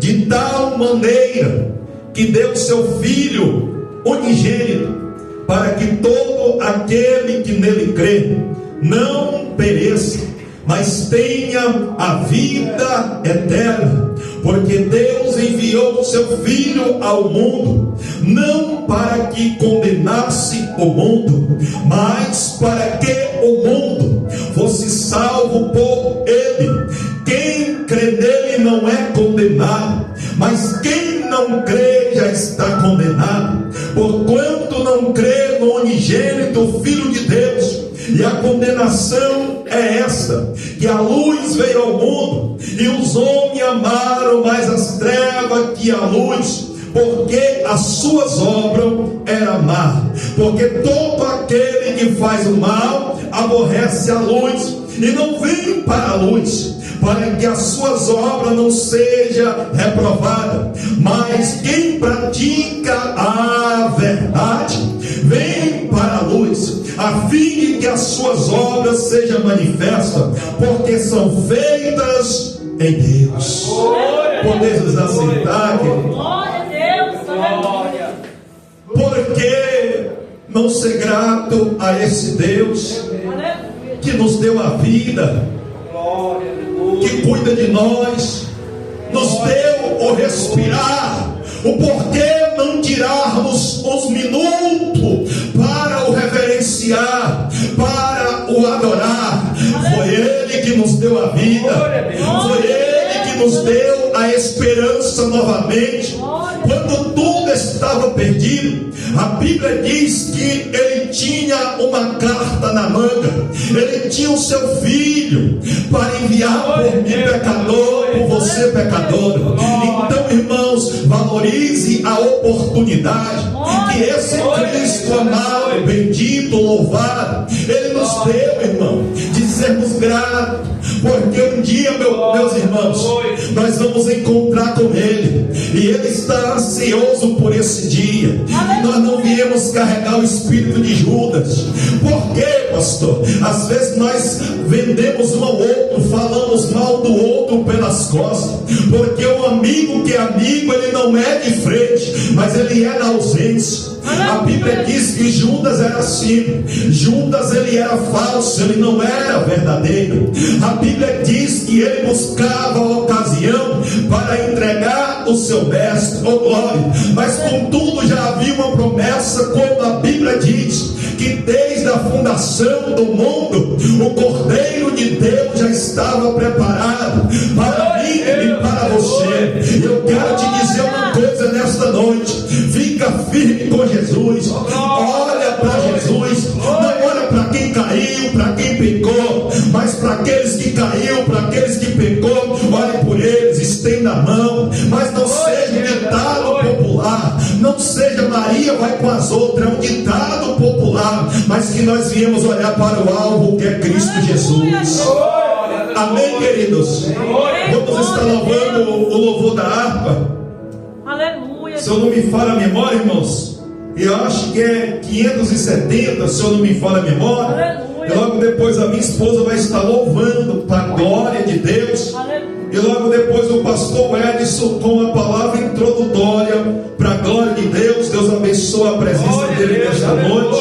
de tal maneira que deu seu Filho unigênito, para que todo aquele que nele crê não pereça, mas tenha a vida eterna. Porque Deus enviou o seu Filho ao mundo, não para que condenasse o mundo, mas para que o mundo fosse salvo por ele. Quem crê nele não é condenado, mas quem não crê já está condenado, porquanto não crê no unigênito Filho de Deus. E a condenação é esta, que a luz veio ao mundo, e os homens amaram mais as trevas que a luz, porque as suas obras eram más. Porque todo aquele que faz o mal aborrece a luz, e não vem para a luz, para que as suas obras não sejam reprovadas. Mas quem pratica a verdade vem para a luz, a fim de que as suas obras sejam manifestas, porque são feitas em Deus. Podemos aceitar, querido? Glória a Deus, aleluia. Por que não ser grato a esse Deus que nos deu a vida, que cuida de nós, nos deu o respirar? O porquê não tirarmos uns minutos para o reverenciar, para o adorar? Foi Ele que nos deu a vida, foi Ele que nos deu a esperança novamente, quando tudo estava perdido. A Bíblia diz que Ele tinha uma carta na manga, Ele tinha o seu Filho para enviar por mim pecador, por você pecador. Então, irmãos, valorize a oportunidade que esse Cristo amado, bendito, louvado, Ele nos deu, irmão, de sermos gratos, porque um dia, meus irmãos, nós vamos encontrar com Ele, e Ele está ansioso por esse dia. Nós não viemos carregar o espírito de Judas. Por quê, pastor? Às vezes nós vendemos um ao outro, falamos mal do outro pelas costas, porque o amigo que é amigo, ele não é de frente, mas ele é na ausência. A Bíblia diz que Judas era assim. Judas, ele era falso, ele não era verdadeiro. A Bíblia diz que ele buscava a ocasião para entregar o seu mestre, oh glória. Mas contudo já havia uma promessa, quando a Bíblia diz que desde a fundação do mundo o Cordeiro de Deus já estava preparado para mim e para você. Eu quero te dizer uma coisa nesta noite: fica firme com Jesus, olha para Jesus, não olha para quem caiu, para quem pecou, mas para aqueles que caiu, para aqueles que pecou, olhe por eles, estenda a mão, mas não seja um ditado popular, não seja Maria vai com as outras, é um ditado popular, mas que nós viemos olhar para o alvo, que é Cristo Jesus. Amém, queridos? Vamos estar louvando o louvor da harpa. Aleluia. Se eu não me falha a memória, irmãos, eu acho que é 570, se eu não me falha a memória. Aleluia. E logo depois a minha esposa vai estar louvando para a glória de Deus. Aleluia. E logo depois o pastor Edson com a palavra introdutória para a glória de Deus. Deus abençoe a presença dele nesta noite.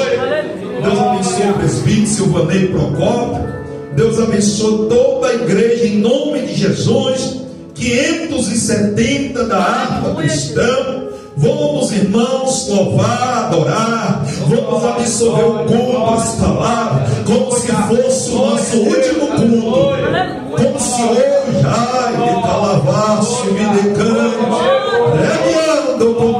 Deus abençoe o presbítero Silvanei Procópio. Deus abençoe toda a igreja em nome de Jesus. 570 da harpa cristã. Vamos, irmãos, louvar, adorar. Vamos absorver o culto, as palavras, como se fosse o nosso último culto. Como se hoje, ai, me calavaço, me decante, reguiando com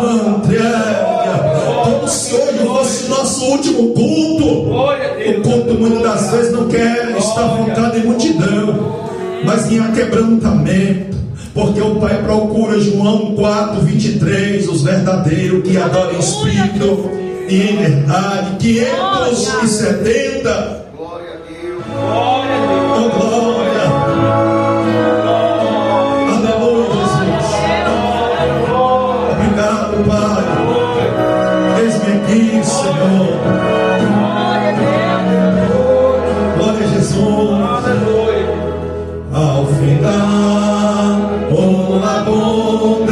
como se hoje fosse o nosso último culto. O culto muitas das vezes não quer estar focado em multidão, mas em quebrantamento. Porque o Pai procura, João 4:23, os verdadeiros que adoram em espírito e em verdade. 570. Glória a Deus. Glória a Deus. Oh, glória. Aleluia, Jesus. Obrigado, Pai. Eis-me aqui, Senhor. Glória a Jesus. Ao final o labor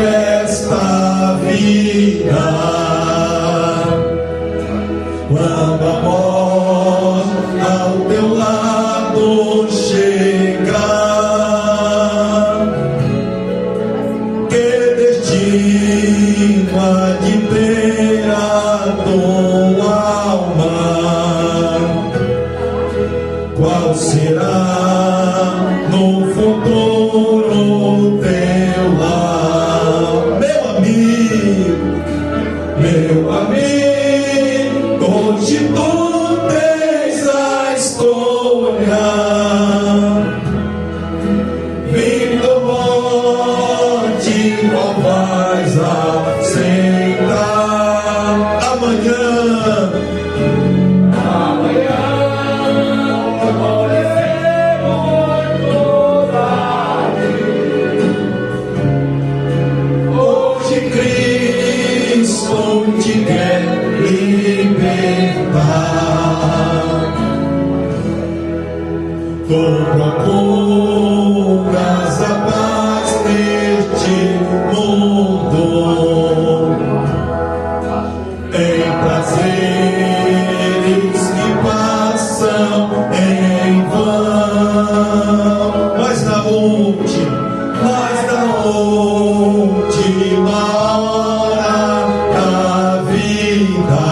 última hora da vida,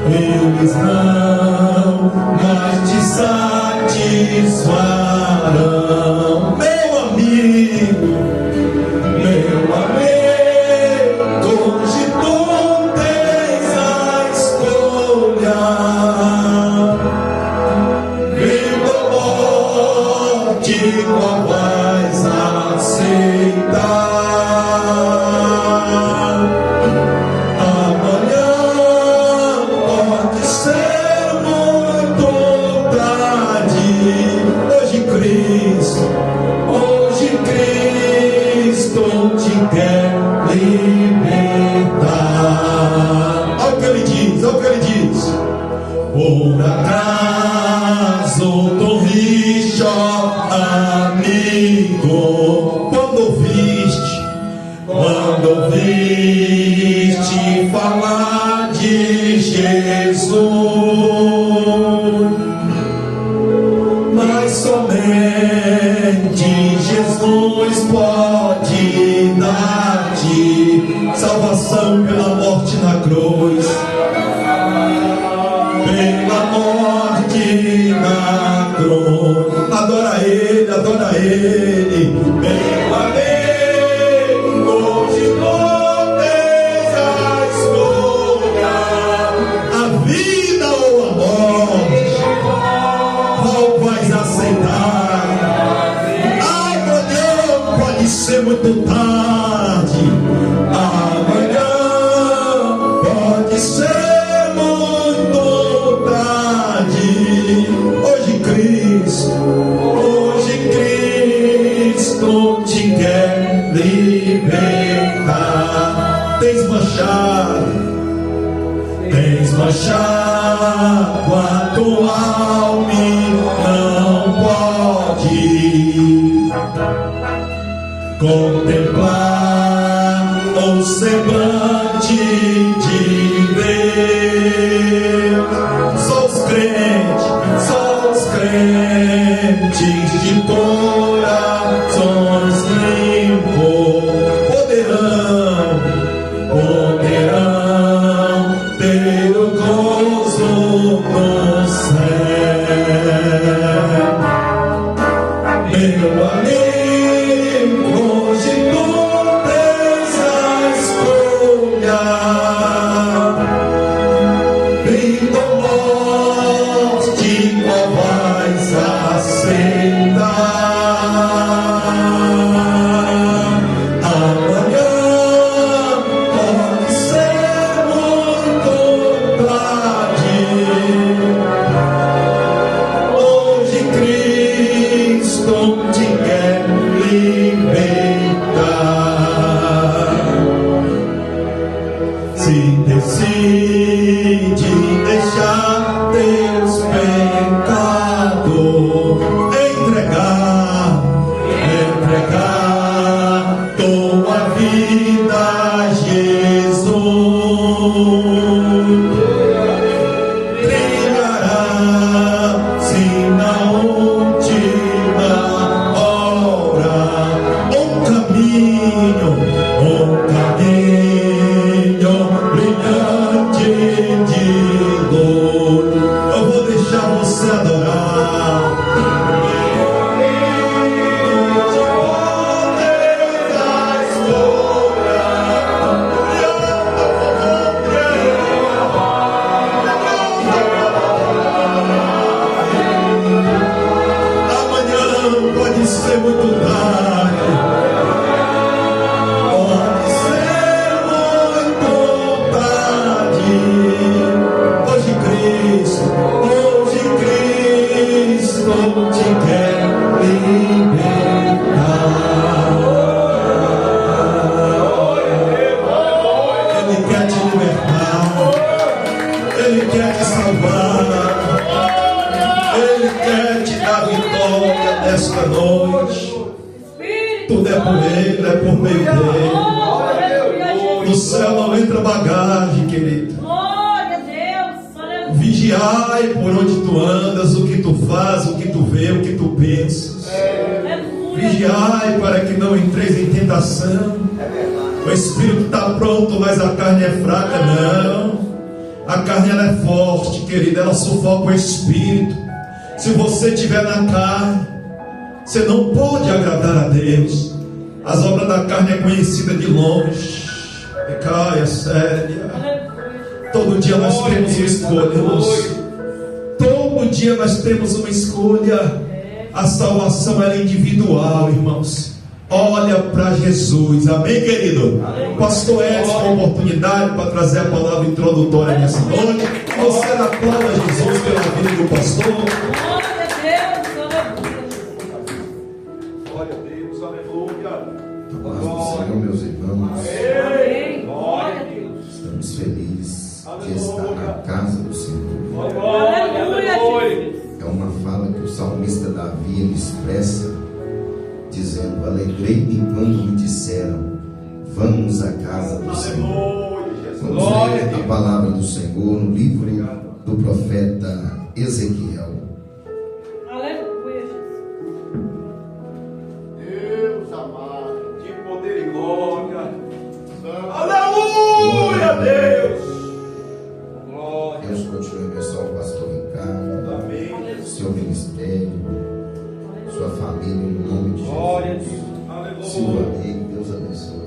eles não mais te satisfarão. Meu amigo, hoje tu tens a escolha. Vida ou morte, qual vais aceitar? Amanhã pode ser muito tarde. Hoje Cristo te quer libertar. Olha o que ele diz. Por acaso tu riste, ó amigo, quando ouviste falar de Jesus, mas somente Jesus pode dar-te salvação pela morte na cruz. Pela morte na cruz. Adora Ele, meu amigo, hoje tu tens a escolha, a vida ou a morte, qual vais aceitar? Amanhã pode ser muito tarde, amanhã pode ser muito tarde. Hoje Cristo te quer libertar. Tens manchado a tua alma e não pode contemplar o semblante de Deus. Só os crentes de corações limpos poderão ter o gozo no céu. Meu amigo, hoje tu tens a escolha. Vida ou morte, qual vais aceitar? Amanhã pode ser muito tarde. Hoje Cristo te quer libertar. Se decide deixar teus pecados, entregar tua vida a Jesus, trilhará sim na última hora um caminho brilhante de luz. Eu vou deixar você adorar. Amanhã pode ser muito tarde. Pode ser muito tarde. Hoje Cristo te quer libertar. Ele quer te libertar. Ele quer te salvar. Ele quer te dar vitória nesta noite. Tudo é por Ele, é por meio dele. No céu não entra bagagem, querido. Glória a Deus. Aleluia. Vigiai por onde tu andas, o que tu faz, o que tu vê, o que tu pensas. Aleluia. Vigiai para que não entreis em tentação. O espírito está pronto, mas a carne é fraca. Não, a carne ela é forte, querida, ela sufoca o espírito. Se você estiver na carne, você não pode agradar a Deus. As obras da carne é conhecida de longe. Caia séria. Todo dia nós temos uma escolha, irmãos. Todo dia nós temos uma escolha. A salvação é individual, irmãos. Olha para Jesus, amém, querido? O pastor Edson tem a oportunidade para trazer a palavra introdutória nessa noite. Você aplauda Jesus pela vida do pastor. Glória a Deus, aleluia. Paz do Senhor, meus irmãos. Amém. Glória a Deus. Estamos felizes de estar na casa do Senhor. Aleluia. É uma fala que o salmista Davi ele expressa, dizendo: alegrei-me quando me disseram, vamos à casa do Senhor. Vamos ler a palavra do Senhor no livro do profeta Ezequiel. Aleluia. Deus amado, de poder e glória. Aleluia, Deus. Deus continue a abençoar o pastor Ricardo, Amém. seu ministério, sua família, em nome de Jesus. Silvanei, Deus abençoe.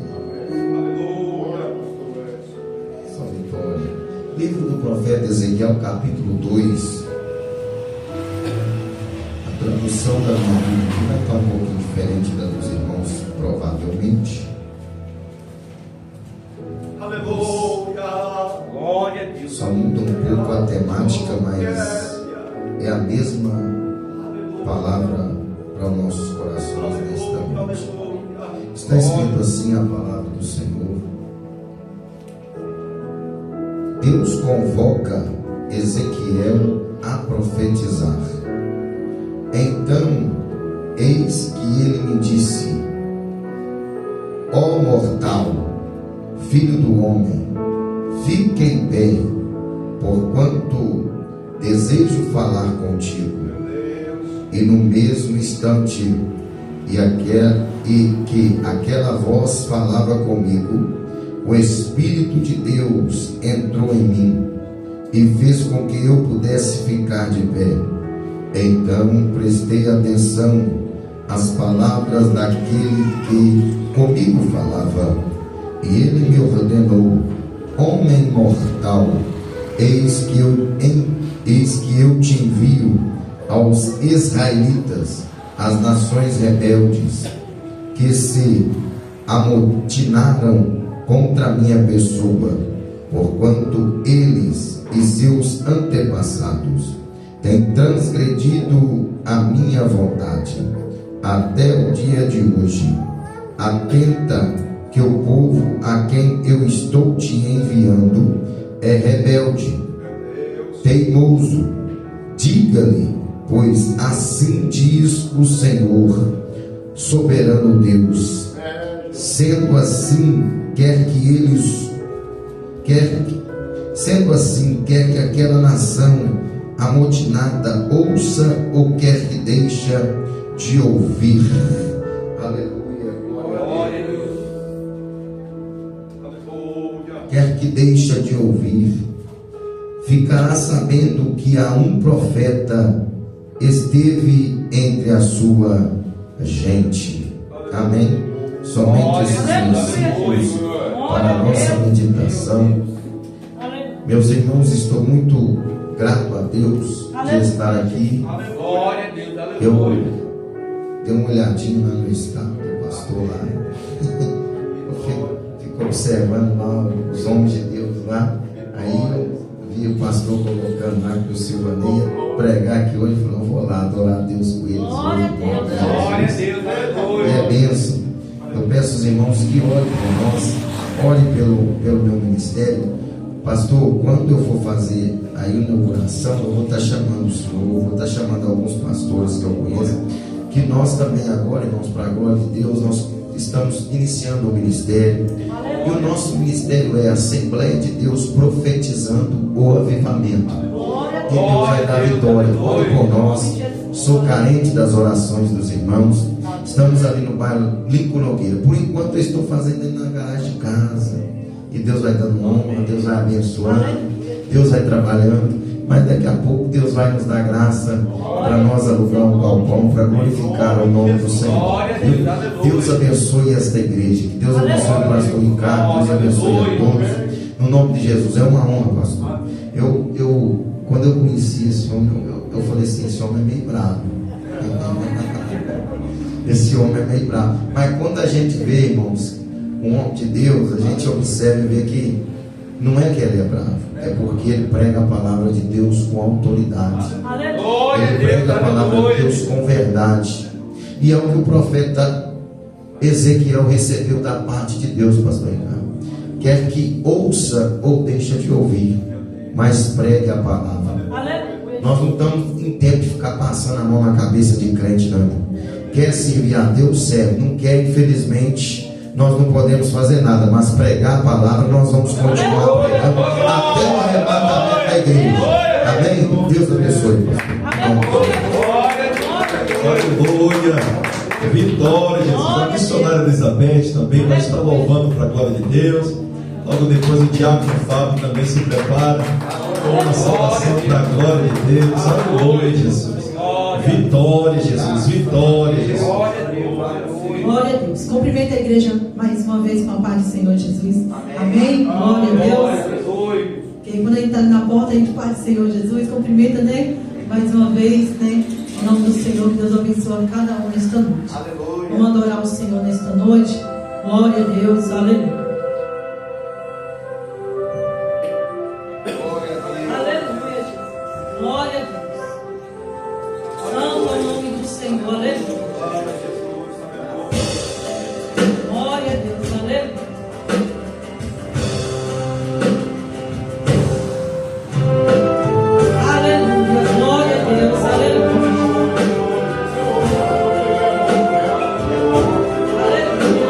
Só vitória. Livro do profeta Ezequiel, capítulo 2. A tradução da nova Bíblia está um pouquinho diferente da dos irmãos, provavelmente. Aleluia. Glória a Deus. Só muda um pouco a temática, mas é a mesma palavra para os nossos corações nesta noite. Está escrito assim a palavra do Senhor. Deus convoca Ezequiel a profetizar. Então, eis que ele me disse: ó mortal, filho do homem, fique em pé, porquanto desejo falar contigo. E no mesmo instante que aquela voz falava comigo, o Espírito de Deus entrou em mim e fez com que eu pudesse ficar de pé. Então prestei atenção às palavras daquele que comigo falava, e ele me ordenou: homem mortal, eis que eu te envio aos israelitas, às nações rebeldes, que se amotinaram contra a minha pessoa, porquanto eles e seus antepassados têm transgredido a minha vontade, até o dia de hoje. Atenta, que o povo a quem eu estou te enviando é rebelde, teimoso. Diga-lhe, pois assim diz o Senhor, soberano Deus: sendo assim, quer que aquela nação amotinada ouça ou quer que deixe de ouvir. Aleluia, glória a Deus. Quer que deixe de ouvir, ficará sabendo que há um profeta esteve entre a sua gente. Amém? Somente esses versículos para a nossa meditação. Meus irmãos, estou muito grato a Deus de estar aqui. Eu dei uma olhadinha lá no estado do pastor lá. Eu fico observando lá os homens de Deus lá. Aí eu vi o pastor colocando lá que o Silvanei ia pregar aqui hoje. Falou: vou lá adorar a Deus com eles. Glória a Deus. É bênção. Eu peço aos irmãos que orem por nós, orem pelo meu ministério. Pastor, quando eu for fazer a inauguração, eu vou estar chamando o senhor, vou estar chamando alguns pastores que eu conheço, que nós também agora, irmãos, para a glória de Deus, nós estamos iniciando o ministério. E o nosso ministério é a Assembleia de Deus Profetizando o Avivamento. E Deus vai dar vitória. Ore por nós. Sou carente das orações dos irmãos. Estamos ali no bairro Lincoln Nogueira. Por enquanto eu estou fazendo ele na garagem de casa. E Deus vai dando honra, Deus vai abençoando, Deus vai trabalhando. Mas daqui a pouco Deus vai nos dar graça para nós alugar um galpão para glorificar o nome do Senhor. Deus abençoe esta igreja. Que Deus abençoe o pastor Ricardo. Deus abençoe a todos. No nome de Jesus. É uma honra, pastor. Quando eu conheci esse homem, eu falei assim: esse homem é meio bravo. Esse homem é meio bravo. Mas quando a gente vê, irmãos, um homem de Deus, a gente observa e vê que não é que ele é bravo, é porque ele prega a palavra de Deus com autoridade. Ele prega a palavra de Deus com verdade. E é o que o profeta Ezequiel recebeu da parte de Deus, pastor Ricardo. Quer que ouça ou deixa de ouvir, mas pregue a palavra. Nós não estamos em tempo de ficar passando a mão na cabeça de crente, não. Quer servir a Deus, serve. Não quer, infelizmente, nós não podemos fazer nada, mas pregar a palavra nós vamos continuar pregando até o arrebatamento da igreja. Amém? Deus abençoe. Aleluia. Vitória, Jesus. A missionária Elizabeth também vai estar louvando para a glória de Deus. Logo depois o diácono Fábio também se prepara com uma salvação para a glória de Deus. Aleluia, Jesus. Vitória, Jesus. Vitória, Jesus. Glória a Deus. Cumprimenta a igreja mais uma vez com a paz do Senhor Jesus. Amém. Glória a Deus. Porque quando a gente está na porta, a gente paz do Senhor Jesus. Cumprimenta, né? Mais uma vez, né? Em nome do Senhor, que Deus abençoe cada um nesta noite. Vamos adorar o Senhor nesta noite. Glória a Deus. Aleluia. Aleluia, Jesus. Glória a Deus. Santo é o nome do Senhor. Aleluia. Glória a Deus, aleluia. Aleluia, glória a Deus, aleluia. Aleluia,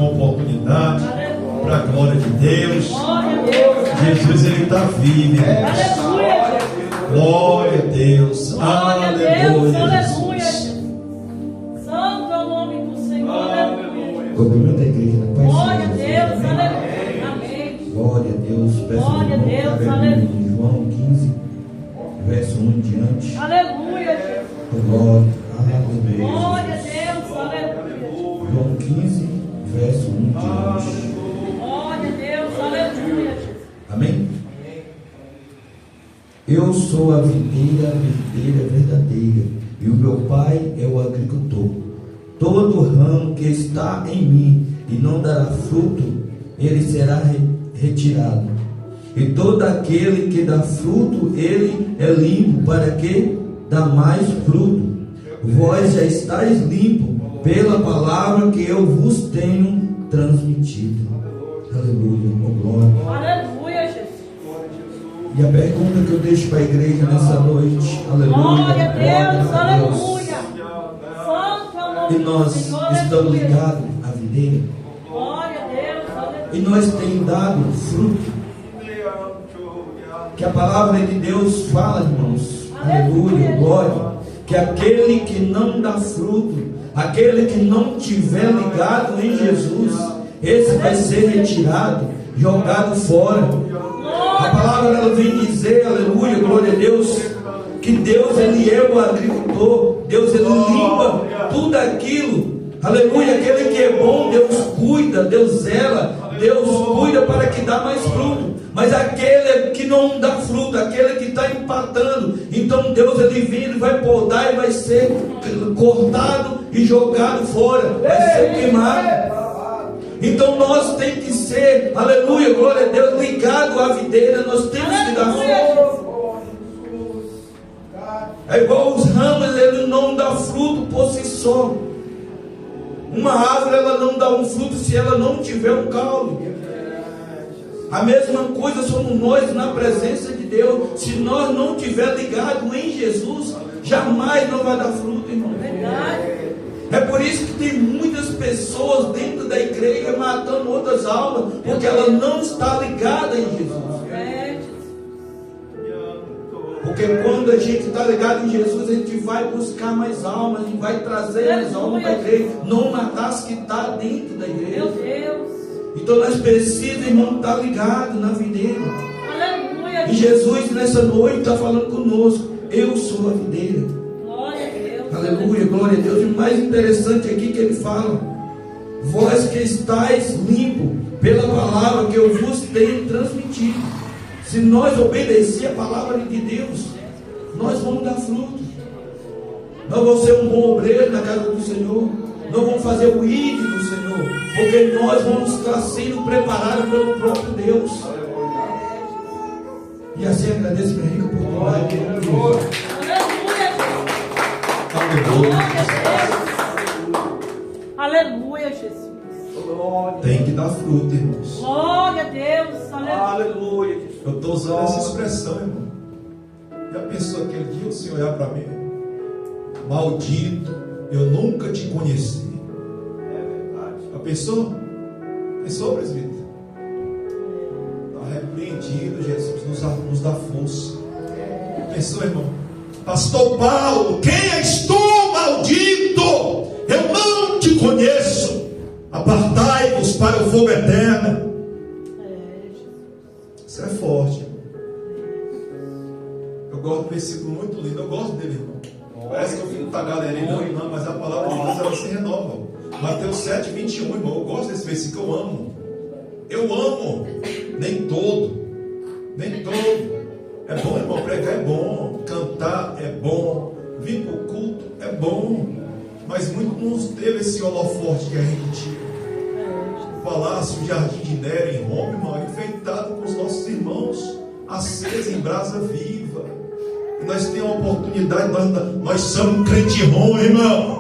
uma oportunidade para a glória de Deus. Glória a Deus. Jesus, Ele está vivo, irmãos. Aleluia. Glória a Deus. Glória a Deus. Aleluia. Jesus. Santo é o nome do Senhor. Aleluia. Cumprimento a igreja na paz. Glória a Deus. Aleluia. Amém. Glória a Deus. Peço Glória a Deus, irmão, aleluia. de João 15, verso 1 em diante. Aleluia, Jesus. Glória. Aleluia. Glória a Deus. Aleluia. João 15, verso 1 em diante. Glória a Deus. Aleluia, Jesus. Amém? Eu sou a videira verdadeira, e o meu pai é o agricultor. Todo ramo que está em mim e não dará fruto, ele será retirado. E todo aquele que dá fruto, ele é limpo, para que dá mais fruto. Vós já estáis limpos pela palavra que eu vos tenho transmitido. Aleluia, oh glória. Aleluia, Jesus. E a pergunta que eu deixo para a igreja nessa noite, aleluia, Glória a Deus. glória a Aleluia. Santo é o nome E do nós Senhor. estamos Aleluia. ligados à videira, Glória a Deus. Aleluia. e nós temos dado fruto, que a palavra de Deus fala, irmãos, aleluia, glória, que aquele que não dá fruto, aquele que não tiver ligado em Jesus, esse vai ser retirado, jogado fora. A palavra ela vem dizer, aleluia, glória a Deus, que Deus ele é o agricultor, Deus ele limpa tudo aquilo, aleluia, aquele que é bom, Deus cuida, Deus zela, Deus cuida para que dá mais fruto. Mas aquele que não dá fruto, aquele que está empatando, então Deus ele vem, ele vai podar e vai ser cortado e jogado fora, vai ser queimado. Então nós temos que ser, aleluia, glória a Deus, ligado à videira, nós temos que dar fruto. É igual os ramos, ele não dá fruto por si só. Uma árvore ela não dá um fruto se ela não tiver um caule. A mesma coisa somos nós na presença de Deus. Se nós não estiver ligado em Jesus, jamais não vai dar fruto, irmão. É por isso que tem muitas pessoas dentro da igreja matando outras almas, porque ela não está ligada em Jesus. Porque quando a gente está ligado em Jesus, a gente vai buscar mais almas, a gente vai trazer mais almas para a igreja, não matar as que estão dentro da igreja. Meu Deus. Então nós precisamos, irmão, estar ligado na videira. Aleluia. E Jesus nessa noite está falando conosco. Eu sou a videira. Glória a Deus. Aleluia, glória a Deus. E o mais interessante aqui que ele fala: vós que estáis limpos pela palavra que eu vos tenho transmitido. Se nós obedecer a palavra de Deus, nós vamos dar fruto. Nós vamos ser um bom obreiro na casa do Senhor. Nós vamos fazer o ID do Senhor, porque nós vamos estar sendo preparados pelo próprio Deus. E assim agradeço minha rica oportunidade. Aleluia, Jesus. Tem que dar fruto, irmãos. Glória a Deus. Aleluia. Eu estou usando essa expressão, irmão. Já pensou aquele dia o Senhor olhar para mim? Maldito, eu nunca te conheci. Já pensou? Pensou, presbítero? Está repreendido, Jesus nos dá força. Pensou, irmão? Pastor Paulo, quem és tu, maldito? Eu não te conheço. Apartai-vos para o fogo eterno. Isso é forte. Eu gosto do versículo muito lindo. Eu gosto dele, irmão. Parece que eu fico tagarelando, não, mas a palavra de Deus ela se renova. Mateus 7, 21, irmão. Eu gosto desse versículo, eu amo. Eu amo. Nem todo. É bom, irmão, pregar é bom, cantar é bom, vir para o culto é bom, mas muito nos teve esse holofote que a gente tinha. O Palácio Jardim de Nero em Roma, irmão, enfeitado com os nossos irmãos, aceso em brasa viva. E nós temos a oportunidade, nós somos crente ruim, irmão.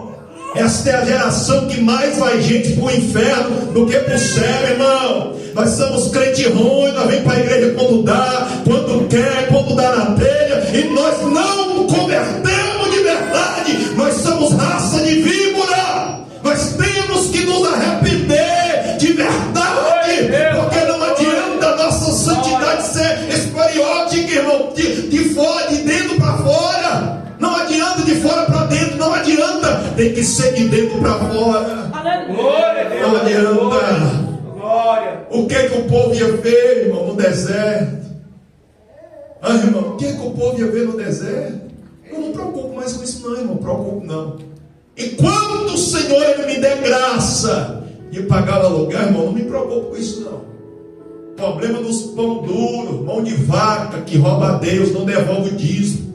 Esta é a geração que mais vai gente para o inferno do que para o céu, irmão. Nós somos crente ruim, nós vem para a igreja quando dá, quando quer, quando dá na telha, e nós não convertemos de verdade. Nós somos raça de víbora. Nós temos que nos arrepender de ser de dentro para fora. Não adianta. O que o povo ia ver, irmão, no deserto? Ah, irmão, o que o povo ia ver no deserto? Eu não me preocupo mais com isso não, irmão. Preocupo não. Enquanto o Senhor ele me der graça de pagar o aluguel, irmão, não me preocupo com isso não. Problema dos pão duro, mão de vaca que rouba a Deus, não devolve o dízimo.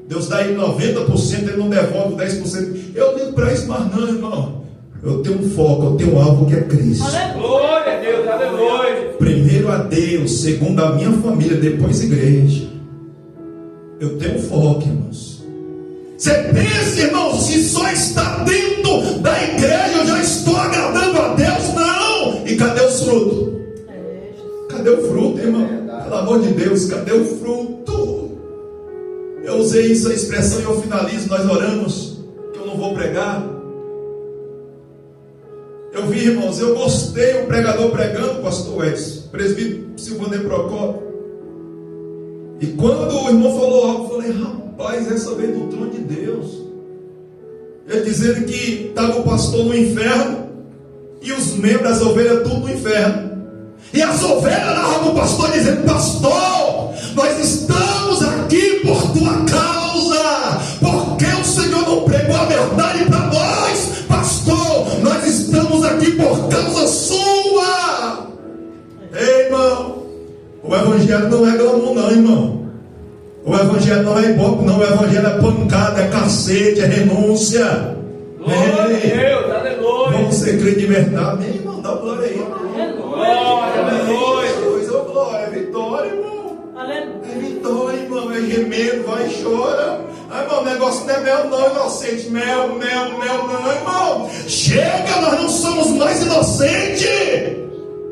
Deus dá aí 90%, ele não devolve 10%. Eu ligo para isso, mas não, irmão. Eu tenho um foco, eu tenho algo que é Cristo. Glória a Deus, aleluia. Primeiro a Deus, segundo a minha família, depois a igreja. Eu tenho um foco, irmãos. Você pensa, irmão, se só está dentro da igreja eu já estou agradando a Deus? Não! E cadê os frutos? Cadê o fruto, irmão? Pelo amor de Deus, cadê o fruto? Eu usei essa expressão e eu finalizo, nós oramos, que eu não vou pregar. Eu vi, irmãos, eu gostei o pregador pregando, pastor Edson, presbítero Silvanei Procópio. E quando o irmão falou algo, eu falei, rapaz, essa veio do trono de Deus. Ele dizendo que estava o pastor no inferno e os membros, as ovelhas, tudo no inferno. E as ovelhas lá o pastor dizendo, pastor, nós estamos aqui por tua causa, porque o Senhor não pregou a verdade para nós, pastor, nós estamos aqui por causa sua. Ei, irmão, o evangelho não é glamour não, irmão. O evangelho não é ibope não, o evangelho é pancada, é cacete, é renúncia. Glória a Deus, aleluia. Vamos ser crente de verdade, amém, irmão, dá glória aí, irmão. Glória, aleluia. Oh, glória, é vitória, irmão. É vitória, irmão, é gemendo, vai e chora. Ah, irmão, o negócio não é mel não, inocente. Mel não, irmão. Chega, nós não somos mais inocentes.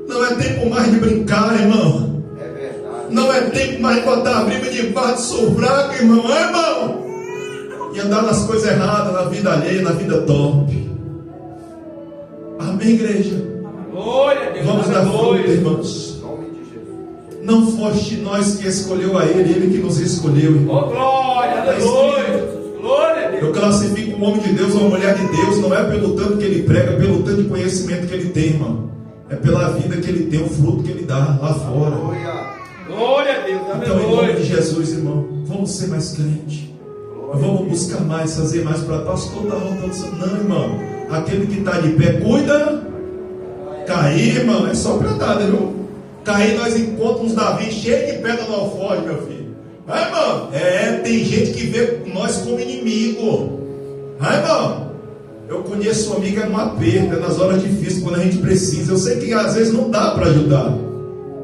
Não é tempo mais de brincar, irmão. É verdade. Não é tempo mais de botar a briga de parte, sou fraco, irmão. É, irmão. E andar nas coisas erradas, na vida alheia, na vida top. Amém, igreja? Glória a Deus, vamos dar fruto, irmãos. Não foste nós que escolheu a ele que nos escolheu, irmão. Oh, glória, aleluia. Glória a Deus. Eu classifico um homem de Deus, uma mulher de Deus, não é pelo tanto que ele prega, pelo tanto de conhecimento que ele tem, irmão. É pela vida que ele tem, o fruto que ele dá lá fora. Glória a Deus, então, em nome aleluia. de Jesus, irmão, vamos ser mais crente. Vamos buscar mais, fazer mais para pastor. Está voltando. Não, irmão. Aquele que está de pé, cuida. Cair, irmão, é só predada, viu? Cair, nós encontramos Davi cheio de pedra no alforje, meu filho. Vai, irmão. Tem gente que vê nós como inimigo. Vai, irmão. Eu conheço uma amiga numa perda, nas horas difíceis, quando a gente precisa. Eu sei que às vezes não dá para ajudar,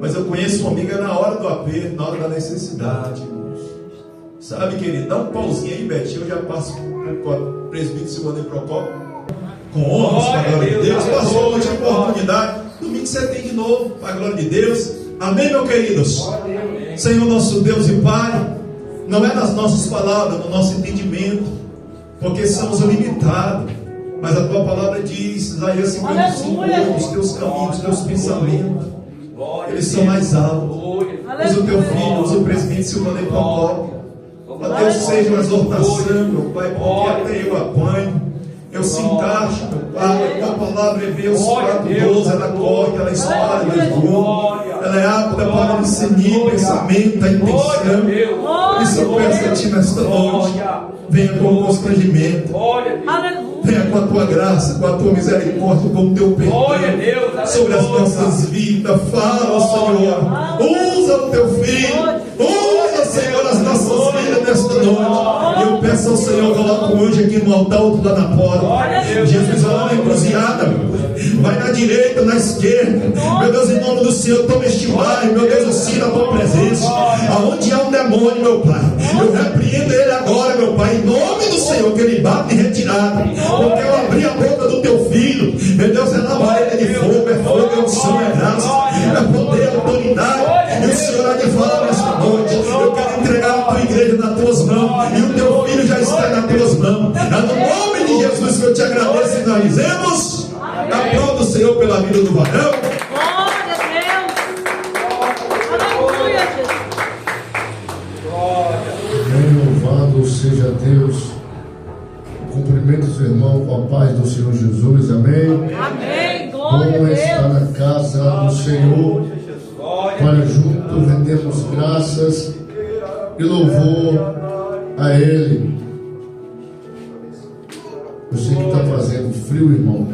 mas eu conheço uma amiga na hora do aperto, na hora da necessidade, irmãos. Sabe, querido, dá um pauzinho aí, Betinho. Eu já passo para o presbítero Silvanei Procópio. Com honras, para a glória de Deus. Passou hoje a oportunidade. Domingo você tem de novo, para a glória de Deus. Amém, meus queridos? Senhor nosso Deus e Pai, não é nas nossas palavras, no nosso entendimento, porque somos limitados. Mas a tua palavra diz, Isaías 55, os teus caminhos, os teus pensamentos, eles são mais altos. Usa o teu filho, usa o presbítero Silvanei Procópio. Ó Deus, seja uma exortação, meu Pai, porque até eu apanho. Eu se encaixo, meu Pai. A tua palavra é Deus 4:12, ela corre, ela espalha, ela voa. Ela é apta para discernir pensamento, a intenção. Por isso eu peço a Ti nesta noite, venha com o constrangimento, venha com a Tua graça, com a Tua misericórdia, com o Teu perdão sobre as nossas vidas. Fala, Senhor, usa o Teu Filho, usa, Senhor, as nossas vidas nesta noite. Eu peço ao Senhor, coloca o anjo aqui no altar, outro lá na porta. Jesus, vai lá na encruzilhada, vai na direita, na esquerda. Meu Deus, em nome do Senhor, toma este vale, meu Deus, eu sinto a tua presença. Aonde há um demônio, meu Pai, eu repreendo ele agora, meu Pai, em nome do Senhor, que ele bate em retirada. Porque eu abri a boca do teu filho, meu Deus, é labareda de fogo, é unção, é graça, é poder, é autoridade. E o Senhor há de falar nesta noite. Eu quero entregar a tua igreja nas tuas mãos, e o teu filho já está nas tuas mãos. É no nome de Jesus que eu te agradeço e nós dizemos. Aplauda o Senhor pela vida do varão. Glória a Deus. Aleluia, Jesus. Bem louvado seja Deus. Cumprimento os irmãos com a paz do Senhor Jesus, amém? Amém. Glória Bom a estar Deus. na casa do Senhor, para juntos rendemos graças e louvor a Ele. Eu sei que está fazendo frio, irmão,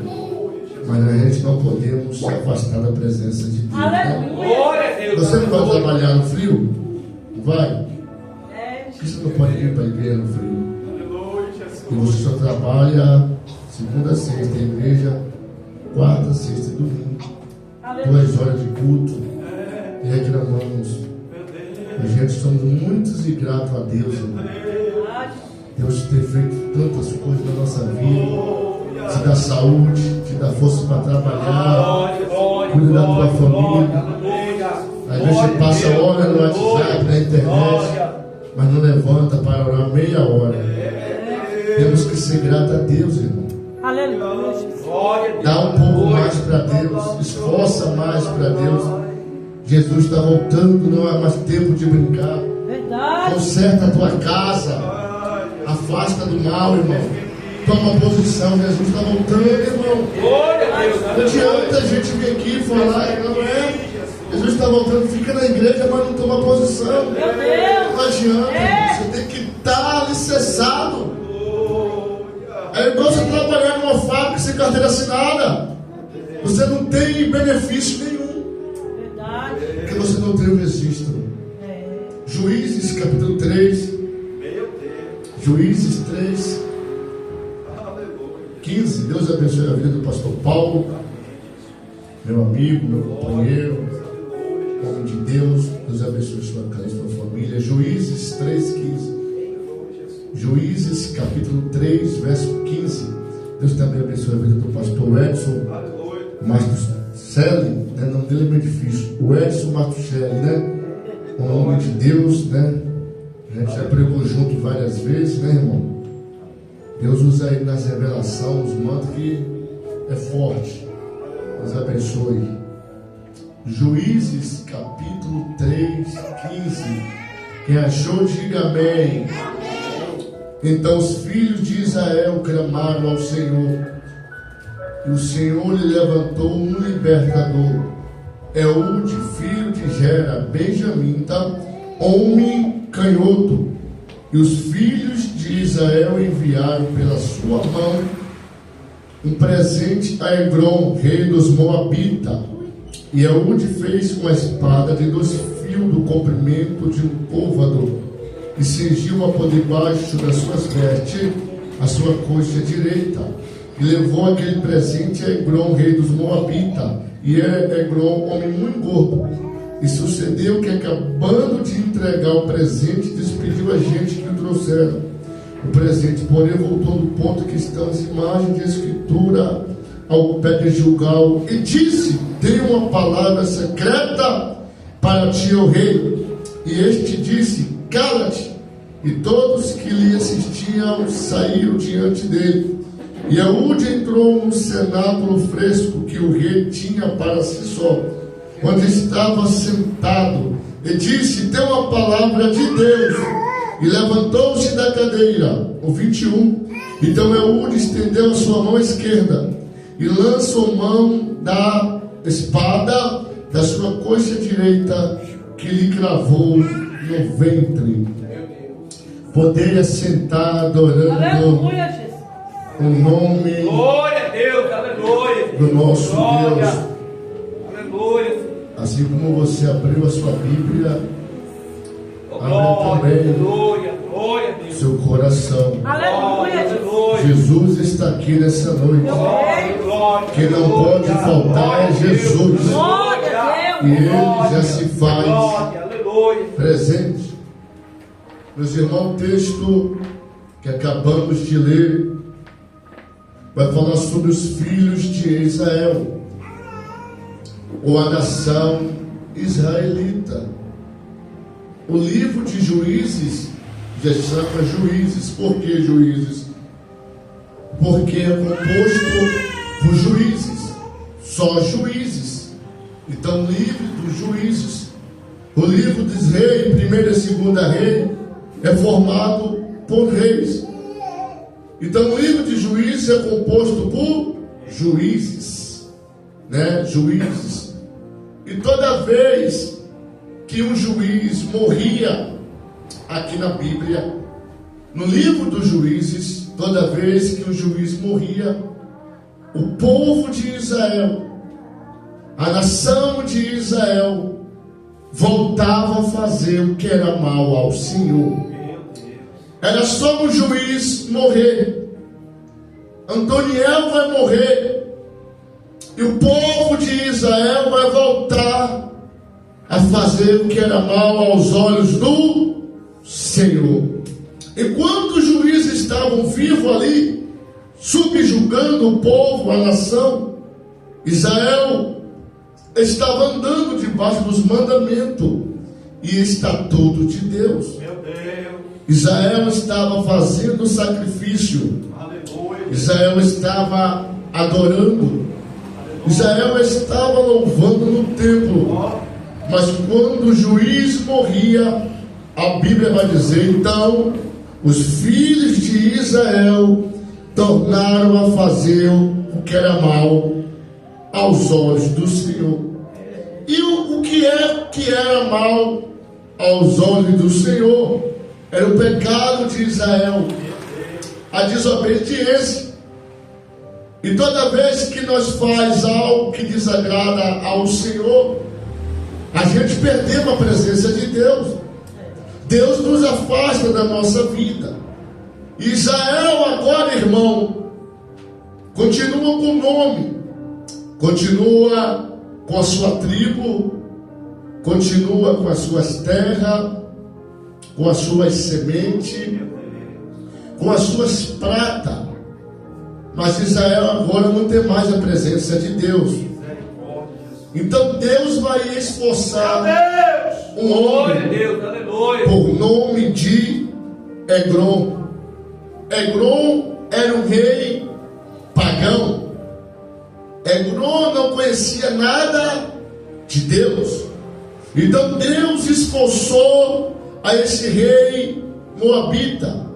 mas a gente não podemos se afastar da presença de Deus. Né? Glória a Deus. Você não vai trabalhar no frio? Vai. Por que você não pode ir para a igreja no frio? E você só trabalha segunda a sexta, a igreja, quarta, sexta e domingo. 2 horas de culto. E reclamamos. A gente somos muitos e gratos a Deus, irmão. Deus tem feito tantas coisas na nossa vida. Te dá saúde, te dá força para trabalhar. Cuida da tua família. Às vezes você passa hora no WhatsApp, na internet, mas não levanta para orar meia hora. Temos que ser gratos a Deus, irmão. Aleluia. Dá um pouco mais para Deus, esforça mais para Deus. Jesus está voltando, não é mais tempo de brincar. Verdade. Conserta a tua casa, afasta do mal, irmão. Toma posição, Jesus está voltando, irmão. Glória a Deus. Não adianta a gente vir aqui e falar, não é? Jesus está voltando, fica na igreja, mas não toma posição. Meu Deus. Não adianta, você tem que estar alicerçado. É igual você trabalhar numa fábrica sem carteira assinada. Você não tem benefício nenhum. Verdade. Porque você não tem o registro. Juízes capítulo 3. Juízes 3. 15. Deus abençoe a vida do pastor Paulo, meu amigo, meu companheiro, homem de Deus. Deus abençoe sua casa, sua família. Juízes 3:15. Juízes capítulo 3, verso 15. Deus também abençoe a vida do pastor Edson Martuchelli, né? O nome dele é meio difícil. O Edson Martuchelli, né? Um homem de Deus, né? A gente já pregou junto várias vezes, né, irmão? Deus usa ele nas revelações, nos manda que é forte. Deus abençoe. Juízes capítulo 3:15. Quem achou, diga amém. Então os filhos de Israel clamaram ao Senhor, e o Senhor lhe levantou um libertador, Eude, filho de Gera, benjamita, homem canhoto. E os filhos de Israel enviaram pela sua mão um presente a Egrom, rei dos Moabitas. E Eude fez uma espada de 2 fios do comprimento de um côvado, e cingiu-a por debaixo das suas vestes a sua coxa direita, e levou aquele presente a Egrom, rei dos Moabitas. E era Egrom homem muito gordo. E sucedeu que, acabando de entregar o presente, despediu a gente que o trouxeram. O presente, porém, voltou do ponto que estão as imagens de escritura ao pé de Gilgal, e disse: tenho uma palavra secreta para ti, ó rei. E este disse: cala-te. E todos que lhe assistiam saíram diante dele. E Eude entrou no cenáculo fresco que o rei tinha para si só, onde estava sentado, e disse: tem uma palavra de Deus. E levantou-se da cadeira. O 21. Então Eude estendeu a sua mão esquerda e lançou mão da espada da sua coxa direita, que lhe cravou no ventre. Poder assentar adorando Aleluia, Jesus. o nome Glória a Deus. Aleluia. do nosso Glória. Deus. Aleluia. Assim como você abriu a sua Bíblia, Glória. também Aleluia. Glória a Deus. seu coração. Aleluia, Jesus. Aleluia. Jesus está aqui nessa noite. Glória. Quem não pode faltar é Jesus. Glória a E Deus. Ele já se faz Glória. Aleluia. presente. Meus irmãos, o texto que acabamos de ler vai falar sobre os filhos de Israel, ou a nação israelita. O livro de Juízes já chama Juízes. Por que Juízes? Porque é composto por juízes, só juízes. Então, livro dos juízes. O livro dos reis, 1ª e 2ª rei, é formado por reis. Então o livro de Juízes é composto por juízes, né? Juízes. E toda vez que um juiz morria, aqui na Bíblia, no livro dos Juízes, toda vez que o juiz morria, o povo de Israel, a nação de Israel, voltava a fazer o que era mal ao Senhor. Era só o juiz morrer, Antoniel vai morrer, e o povo de Israel vai voltar a fazer o que era mal aos olhos do Senhor. Enquanto os juízes estavam vivos ali, subjugando o povo, a nação, Israel estava andando debaixo dos mandamentos e estatuto de Deus. Israel estava fazendo sacrifício. Israel estava adorando. Israel estava louvando no templo. Mas quando o juiz morria, a Bíblia vai dizer, então os filhos de Israel tornaram a fazer o que era mal aos olhos do Senhor. E o que era mal aos olhos do Senhor? Era o pecado de Israel, a desobediência. E toda vez que nós faz algo que desagrada ao Senhor, a gente perdeu a presença de Deus. Deus nos afasta da nossa vida. Israel agora, irmão, continua com o nome, continua com a sua tribo, continua com as suas terras, com as suas sementes, com as suas pratas. Mas Israel agora não tem mais a presença de Deus. Então Deus vai esforçar um homem por nome de Egrom. Egrom era um rei pagão. Egrom não conhecia nada de Deus. Então Deus esforçou a esse rei moabita,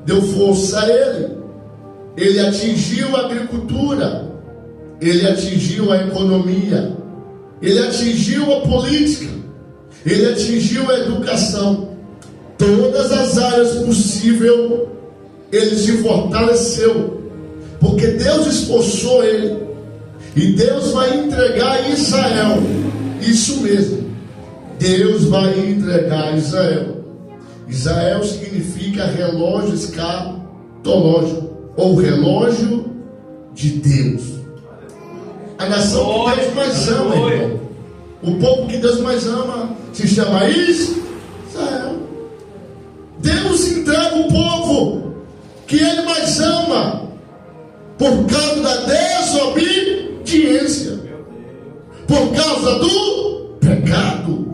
deu força a ele. Ele atingiu a agricultura, ele atingiu a economia, ele atingiu a política, ele atingiu a educação. Todas as áreas possíveis ele se fortaleceu, porque Deus esforçou ele. E Deus vai entregar Israel. Isso mesmo, Deus vai entregar Israel. Israel significa relógio escatológico, ou relógio de Deus. A nação que Deus mais ama, irmão. O povo que Deus mais ama se chama Israel. Deus entrega o povo que Ele mais ama por causa da desobediência, por causa do pecado.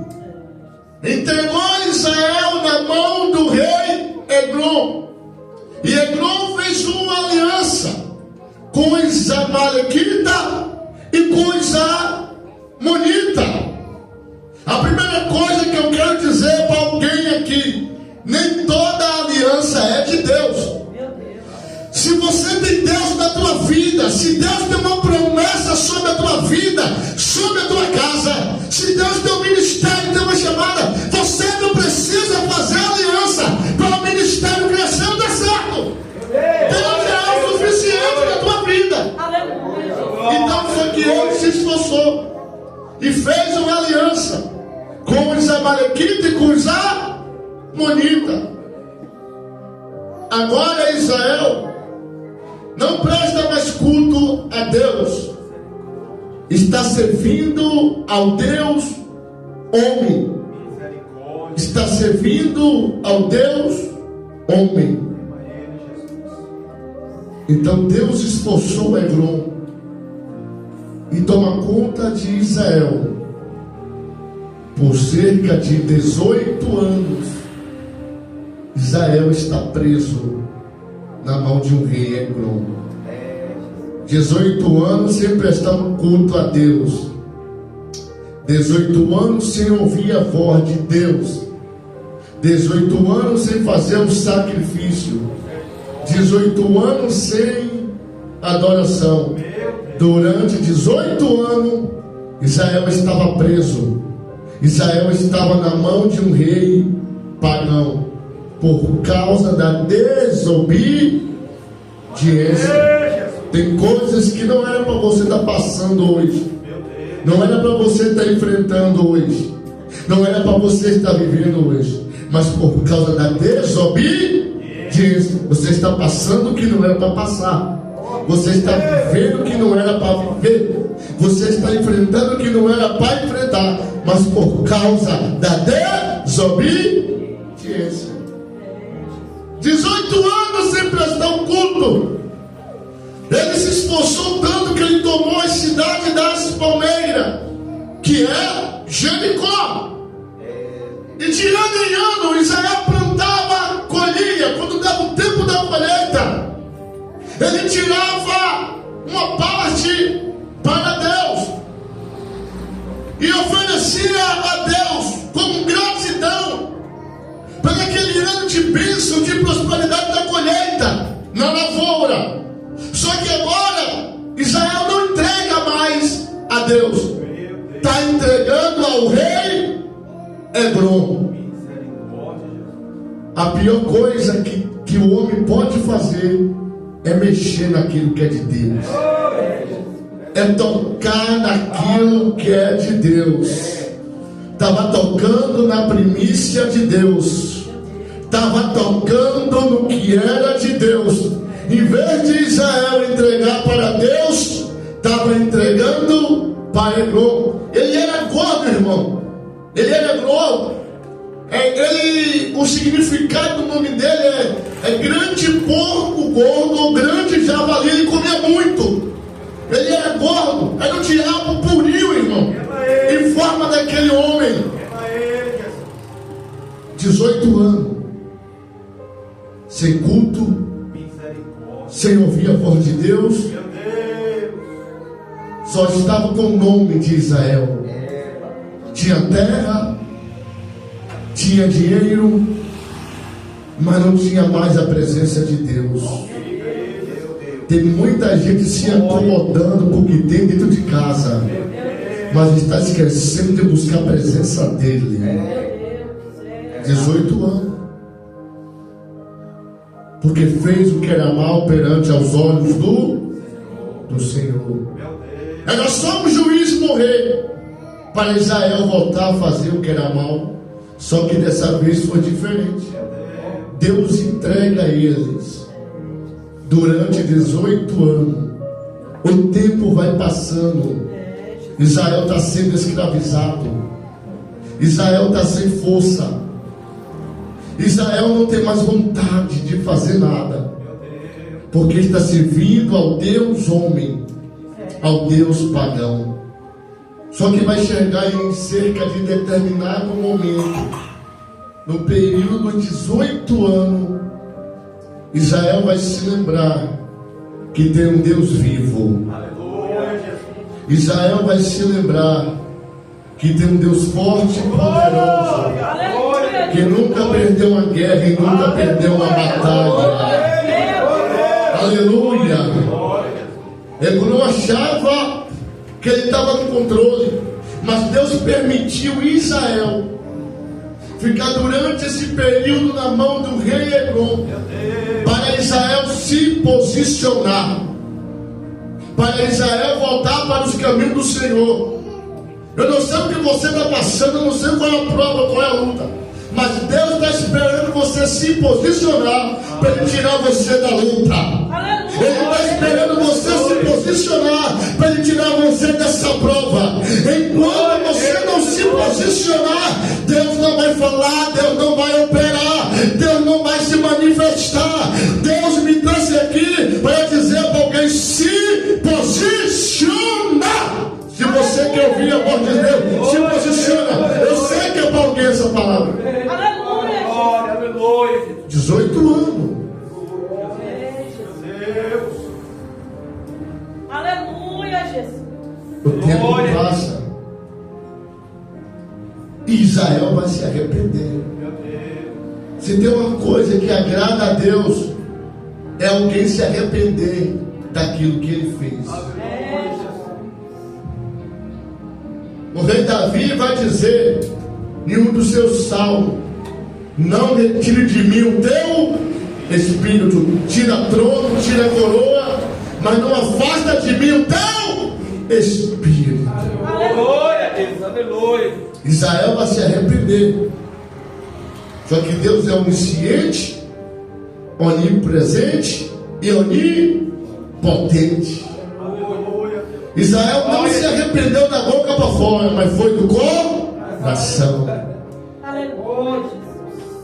Entregou Israel na mão do rei Egrom. E Egrom fez uma aliança com os amalequitas e com os amonitas. A primeira coisa que eu quero dizer para alguém aqui: nem toda aliança é de Deus. Se você tem Deus na tua vida, se Deus tem uma promessa sobre a tua vida, sobre a tua casa, se Deus tem um ministério, tem uma chamada, você não precisa fazer aliança para o ministério crescer e dar certo. Deus é o suficiente na tua vida. Então foi que ele se esforçou e fez uma aliança com os amalequitas e com os amonitas. Agora Israel não presta mais culto a Deus, está servindo ao Deus homem, está servindo ao Deus homem. Então Deus esforçou Egrom e toma conta de Israel por cerca de 18 anos. Israel está preso na mão de um rei Egrom. 18 anos sem prestar um culto a Deus, 18 anos sem ouvir a voz de Deus, 18 anos sem fazer um sacrifício, 18 anos sem adoração. Durante 18 anos, Israel estava preso. Israel estava na mão de um rei pagão, por causa da desobediência. Tem coisas que não era para você estar passando hoje, não era para você estar enfrentando hoje, não era para você estar vivendo hoje, mas por causa da desobediência, você está passando o que não era para passar, você está vivendo o que não era para viver, você está enfrentando o que não era para enfrentar, mas por causa da desobediência. 18 anos sem prestar um culto. Ele se esforçou tanto que ele tomou a cidade das palmeiras, que é Jericó. E de ano em ano Israel plantava, colhia. Quando dava o tempo da colheita, ele tirava uma parte para Deus e oferecia a Deus como gratidão para aquele ano de bênção, de prosperidade da colheita na lavoura. Só que agora Israel não entrega mais a Deus, está entregando ao rei Hebron. A pior coisa que o homem pode fazer é mexer naquilo que é de Deus, é tocar naquilo que é de Deus. Estava tocando na primícia de Deus, estava tocando no que era de Deus. Em vez de Israel entregar para Deus, estava entregando para Hebron. Ele era gordo, irmão. Ele era gordo. O significado do nome dele é grande porco gordo ou grande javali. Ele comia muito. Ele era gordo. Era o diabo purinho, irmão, em forma daquele homem. 18 anos sem culto, sem ouvir a voz de Deus, só estava com o nome de Israel. Tinha terra, tinha dinheiro, mas não tinha mais a presença de Deus. Tem muita gente se acomodando com o que tem dentro de casa, mas está esquecendo de buscar a presença dele. 18 anos. Porque fez o que era mal perante aos olhos do Senhor. Era só o juiz morrer para Israel voltar a fazer o que era mal. Só que dessa vez foi diferente. Deus entrega a eles durante 18 anos. O tempo vai passando. Israel está sendo escravizado. Israel está sem força. Israel não tem mais vontade de fazer nada, porque está servindo ao Deus homem, ao Deus pagão. Só que vai chegar em cerca de determinado momento, no período de 18 anos, Israel vai se lembrar que tem um Deus vivo. Israel vai se lembrar que tem um Deus forte e poderoso, que nunca perdeu uma guerra e nunca perdeu uma batalha. Aleluia. Hebron achava que ele estava no controle, mas Deus permitiu Israel ficar durante esse período na mão do rei Hebron, para Israel se posicionar, para Israel voltar para os caminhos do Senhor. Eu não sei o que você está passando, eu não sei qual é a prova, qual é a luta, mas Deus está esperando você se posicionar para Ele tirar você da luta. Ele está esperando você se posicionar para Ele tirar você dessa prova. Enquanto você não se posicionar, Deus não vai falar, Deus não vai operar, Deus não vai se manifestar. Deus me trouxe aqui para dizer para alguém: se posiciona. Se você quer ouvir a voz de Deus, se posiciona. Eu sei que é para alguém essa palavra. Aleluia. Aleluia. 18 anos. Aleluia, Jesus. O tempo passa. Israel vai se arrepender. Se tem uma coisa que agrada a Deus, é alguém se arrepender daquilo que ele fez. O rei Davi vai dizer em um dos seus salmos: não retire de mim o teu espírito, tira trono, tira coroa, mas não afasta de mim o teu espírito. Glória a Deus, aleluia. Israel vai se arrepender. Só que Deus é onisciente, onipresente e onipotente. Israel não se arrependeu da boca para fora, mas foi do coração.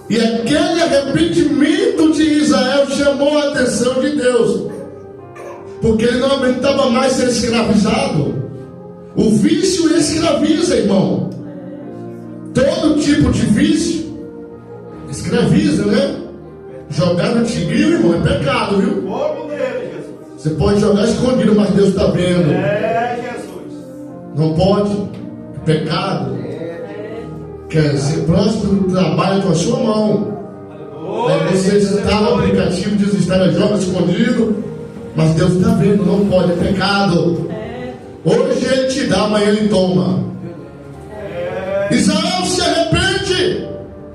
E aquele arrependimento de Israel chamou a atenção de Deus, porque ele não aguentava mais ser escravizado. O vício escraviza, irmão. Todo tipo de vício escraviza, né? Jogar no tigrinho, irmão, é pecado, viu? Você pode jogar escondido, mas Deus está vendo. Jesus. Não pode. É pecado. Quer ser próximo do trabalho com a sua mão. Aí você instala o aplicativo, desinstala, joga escondido, mas Deus está vendo, não pode, é pecado. Hoje ele te dá, amanhã ele toma. Israel se arrepende.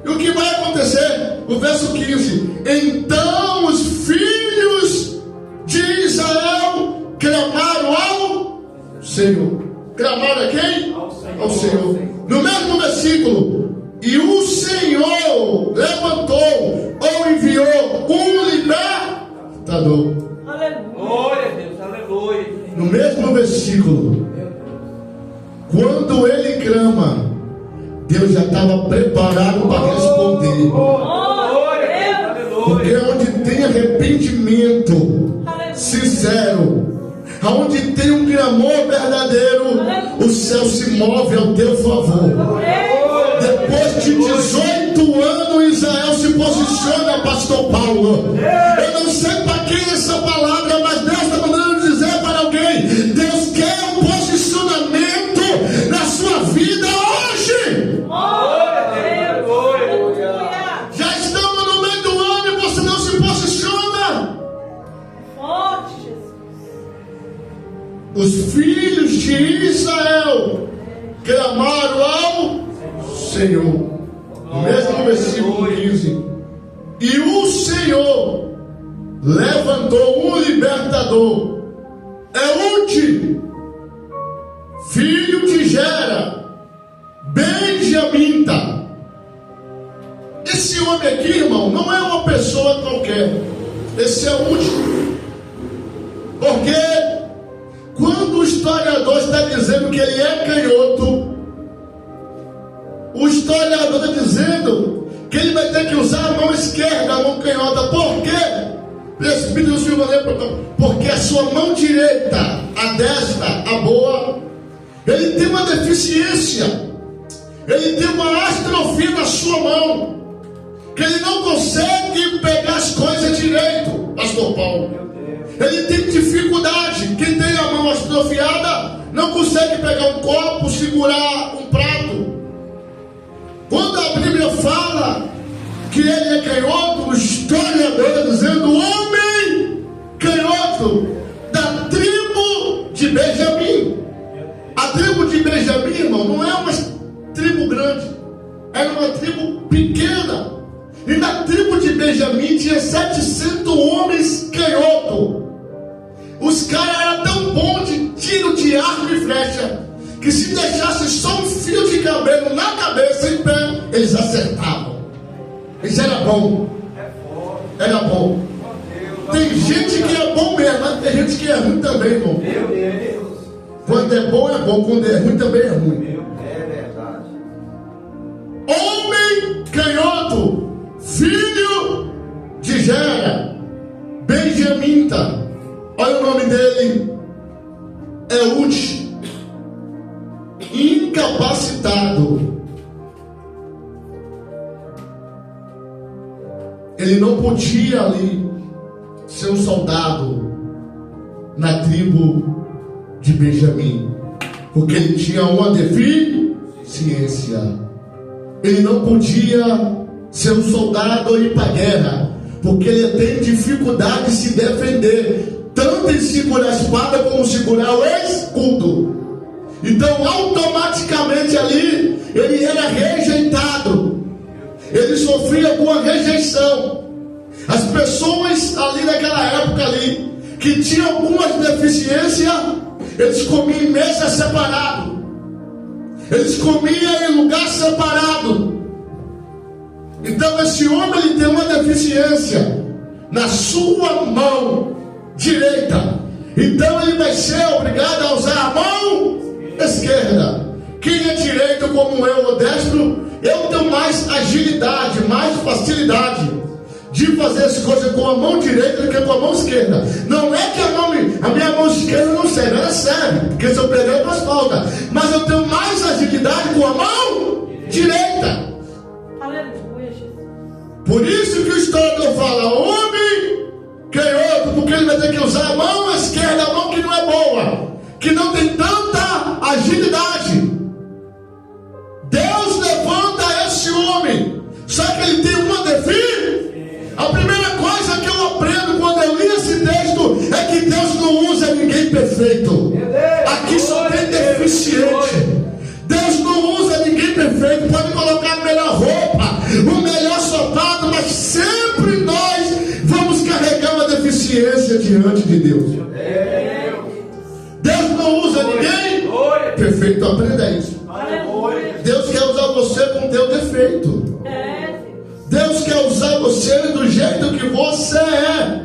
E o que vai acontecer? O verso 15: então os filhos de Israel clamaram ao Senhor. Clamaram a quem? Ao Senhor. No mesmo versículo: e o Senhor levantou ou enviou um libertador. Glória a Deus, aleluia. No mesmo versículo, quando ele clama, Deus já estava preparado para responder. Glória a Deus, Porque aleluia. onde tem arrependimento sincero, aonde tem um clamor verdadeiro, o céu se move ao teu favor. Depois de 18 anos, Israel se posiciona, pastor Paulo. Eu não sei para quem essa palavra, mas Deus está mandando dizer para alguém: Deus quer um posicionamento na sua vida hoje. Já estamos no meio do ano e você não se posiciona. Os filhos de Israel clamaram ao Senhor. No mesmo versículo 15: e o Senhor levantou um libertador, Eude, filho de Gera, benjamita. Esse homem aqui, irmão, não é uma pessoa qualquer. Esse é o último. Porque quando o historiador está dizendo que ele é canhoto, o historiador está dizendo que ele vai ter que usar a mão esquerda, a mão canhota. Por quê? Porque a sua mão direita, a destra, a boa, ele tem uma deficiência, ele tem uma astrofia na sua mão, que ele não consegue pegar as coisas direito, pastor Paulo. Ele tem dificuldade. Quem tem a mão astrofiada não consegue pegar um copo, segurar um prato. Quando a Bíblia fala que ele é canhoto, o historiador dizendo homem canhoto da tribo de Benjamim. A tribo de Benjamim, irmão, não é uma tribo grande, era uma tribo pequena. E na tribo de Benjamim tinha 700 homens canhotos. Os caras eram tão bons de tiro de arco e flecha, que se deixasse só um fio de cabelo na cabeça em pé, eles acertavam. Isso era bom. Era bom. Tem gente que é bom mesmo, mas tem gente que é ruim também, irmão. Quando é bom, quando é ruim também é ruim. É verdade. Homem canhoto, filho de Gera, benjamita. Olha o nome dele: Eude, incapacitado. Ele não podia ali ser um soldado na tribo de Benjamim, porque ele tinha uma deficiência. Ele não podia ser um soldado ou ir para a guerra, Porque ele tem dificuldade de se defender, tanto em segurar a espada como segurar o escudo. Então automaticamente ali ele era rejeitado, ele sofria alguma rejeição. As pessoas ali naquela época ali, que tinham algumas deficiências, eles comiam em mesa separado, eles comiam em lugar separado. Então esse homem ele tem uma deficiência na sua mão direita, então ele vai ser obrigado a usar a mão esquerda. Quem é direito como eu ou destro, eu tenho mais agilidade, mais facilidade de fazer as coisas com a mão direita do que com a mão esquerda. Não é que a minha mão esquerda não serve, ela serve, porque se eu perder eu faço falta, mas eu tenho mais agilidade com a mão direita. Por isso que o historiador fala, homem canhoto, porque ele vai ter que usar a mão esquerda, a mão que não é boa, que não tem tanta agilidade. Deus levanta esse homem, só que ele tem uma deficiência. A primeira coisa que eu aprendo quando eu li esse texto é que Deus não usa ninguém perfeito. Aqui só tem deficiente. Deus não usa ninguém perfeito. Pode colocar a melhor roupa, o melhor sapato, mas sempre nós vamos carregar uma deficiência diante de Deus. Deus não usa ninguém perfeito. Aprenda isso. Deus quer usar você com teu defeito. Deus quer usar você do jeito que você é.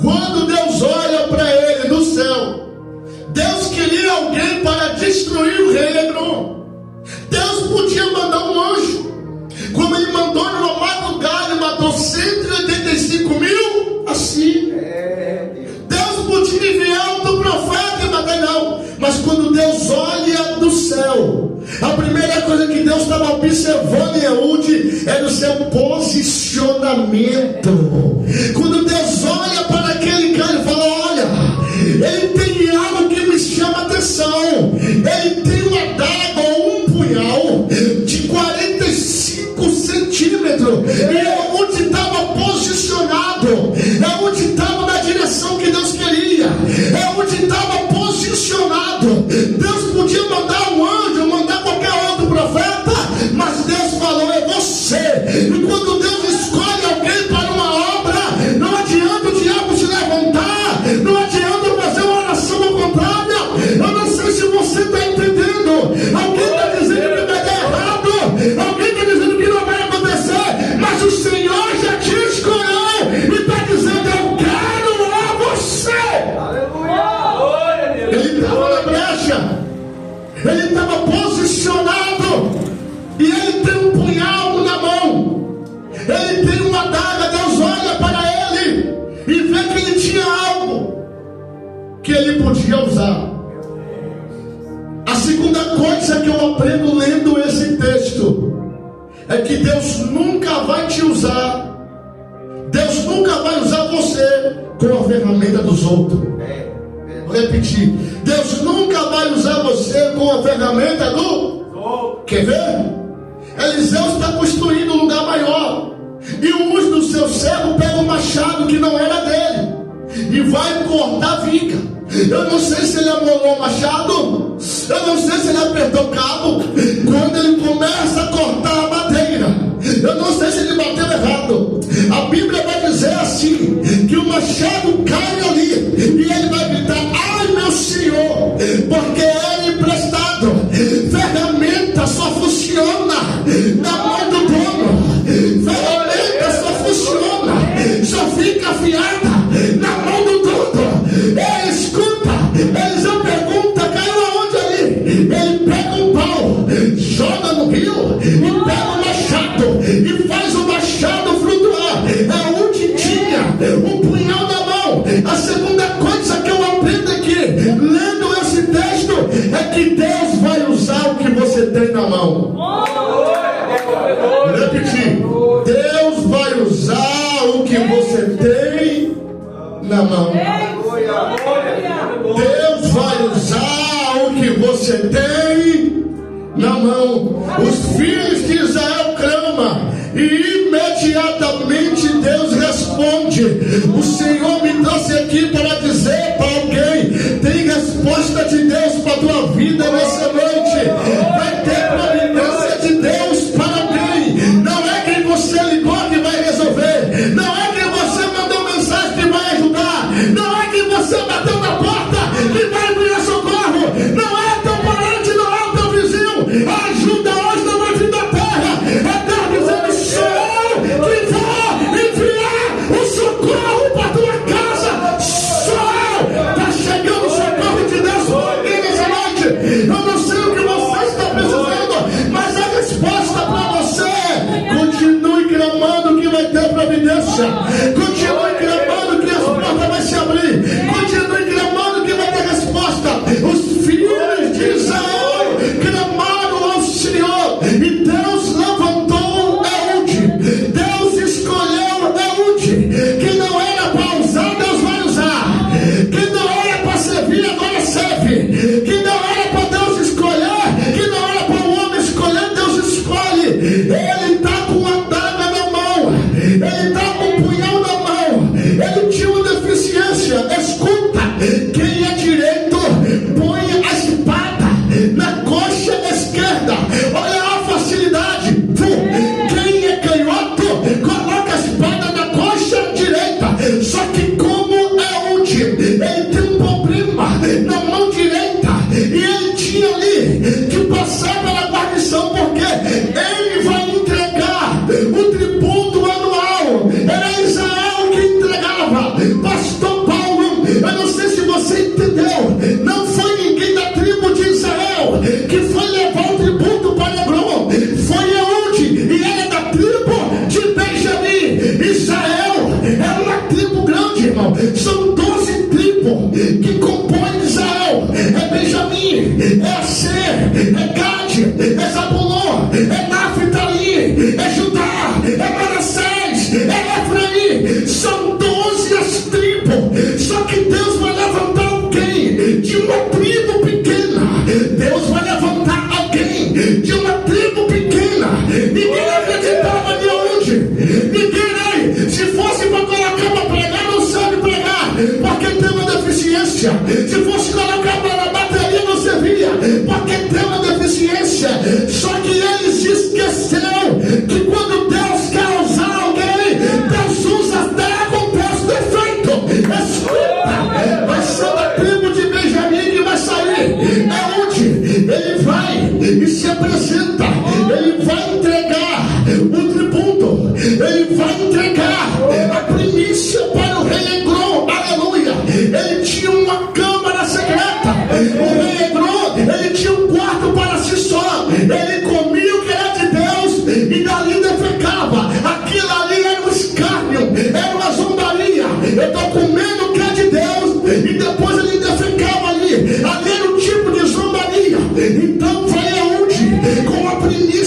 Quando Deus olha para ele do céu, Deus queria alguém para destruir o rei Egron. Deus podia mandar um anjo, como ele mandou numa madrugada e matou 185 mil assim. Deus podia enviar outro profeta e matar, não. Mas quando Deus olha do céu, a primeira coisa que Deus estava observando em Ehud era o seu posicionamento. Quando Deus olha para aquele cara e fala, olha, ele tem algo que me chama a atenção. Ele tem uma adaga ou um punhal de 45 centímetros. E Ehud estava posicionado, Ehud estava na direção que Deus queria, Ehud estava posicionado. Deus podia mandar um anjo, mandar qualquer outro profeta, mas Deus falou, é você. E quando Deus escolhe alguém para uma obra, não adianta o diabo se levantar, não adianta fazer uma oração ao contrário. Eu não sei se você está entendendo. Alguém está dizendo que vai dar errado, alguém está dizendo que não vai acontecer, mas o Senhor já te escolheu e está dizendo, eu quero a você. Ele estava na brecha, ele estava posicionado, e ele tem um punhal na mão, ele tem uma adaga. Deus olha para ele e vê que ele tinha algo que ele podia usar. A segunda coisa que eu aprendo lendo esse texto é que Deus nunca vai te usar, Deus nunca vai usar você com a ferramenta dos outros. Vou repetir, Deus nunca vai usar você com a ferramenta do... Quer ver? Eliseu está construindo um lugar maior, e um dos seus servos pega um machado que não era dele e vai cortar a viga. Eu não sei se ele amolou o machado, eu não sei se ele apertou o cabo. Quando ele começa a cortar a madeira, eu não sei se ele bateu errado. A Bíblia vai dizer assim, que o machado cai ali e ele vai gritar, ai meu Senhor, porque é emprestado. Ferramenta só funciona na mão do dono, ferramenta só funciona, só fica afiada na mão do dono. Escuta, Eliseu pergunta, caiu aonde ali? Ele pega um pau, joga no rio e pega o machado e faz o machado flutuar. É onde tinha um punhal na mão. A segunda coisa que eu aprendo aqui, lendo esse texto, é que Deus vai usar o que você tem na mão. Vou repetir, Deus vai usar o que você tem na mão. Deus vai usar o que você tem na mão. Os filhos de Israel clamam e imediatamente imediatamente Deus responde. O Senhor me trouxe aqui para dizer para alguém: tem resposta de Deus para a tua vida nessa noite. Vai ter providência de Deus para alguém. Não é quem você ligou que vai resolver, não é quem você mandou mensagem que vai ajudar, não é quem você bateu na porta que vai abrir socorro, não é teu parente, não é o teu vizinho. A ajuda hoje não vai vir da terra, é Deus dizendo: sou eu que vou enviar o socorro para tua casa. Sou eu. Está chegando o socorro de Deus para alguém nessa noite. Eu não sei o que você está precisando, mas a resposta para você é: continue clamando que vai ter providência, continue clamando que as portas vão se abrir, continue clamando que vai ter resposta. Os filhos de Israel clamaram ao Senhor e Deus levantou Eude. Deus escolheu Eude. Que não era para usar, Deus vai usar. Que não era para servir, agora serve. Que não era para Deus escolher, que não era para o homem escolher, Deus escolhe. Ele está com uma adaga na mão, ele está com um punhal na mão, ele tinha uma deficiência. Escuta, quem é direito põe a espada na coxa esquerda. Olha a facilidade. Quem é canhoto coloca a espada na coxa direita. Só que como é útil, ele tem um problema na mão direita e ele tinha ali que passar pela guarnição, porque ele vai entregar o tributo anual. Era Israel que entregava. Pastor Paulo, eu não sei se você entendeu, não foi ninguém da tribo de Israel que foi levar o tributo para Hebron, foi Eude, e ele é da tribo de Benjamim. Israel é uma tribo grande, irmão. São 12 tribos que compõem Israel. É Benjamim, é Aser, é Gade, é Zabulon, é Naphtali, é Judá, é Manassés, é Efraim. São 12 as tribos. Só que Deus vai levantar alguém de uma tribo pequena. Deus vai levantar alguém de uma tribo pequena. Ninguém acreditava de onde. Ninguém, se fosse para colocar para pregar, não sabe pregar, porque tem uma deficiência. Se fosse colocar para a bateria, não servia, porque tem uma deficiência. Só que eles esqueceram que quando Deus quer usar alguém, Deus usa até com Deus defeito. Escuta, vai ser da tribo de Benjamim que vai sair. É onde ele vai e se apresenta. Ele vai entregar o tributo, ele vai entregar a primícia para o rei Eglon. Aleluia. Ele tinha uma câmara secreta. O rei Eglon, ele tinha um quarto para si só. Ele comia o que era de Deus e dali defecava. Aquilo ali era um escárnio, era uma zombaria. Eu estou comendo o que é de Deus e depois ele defecava ali. Ali era um tipo de zombaria. Então vai aonde? Com a primícia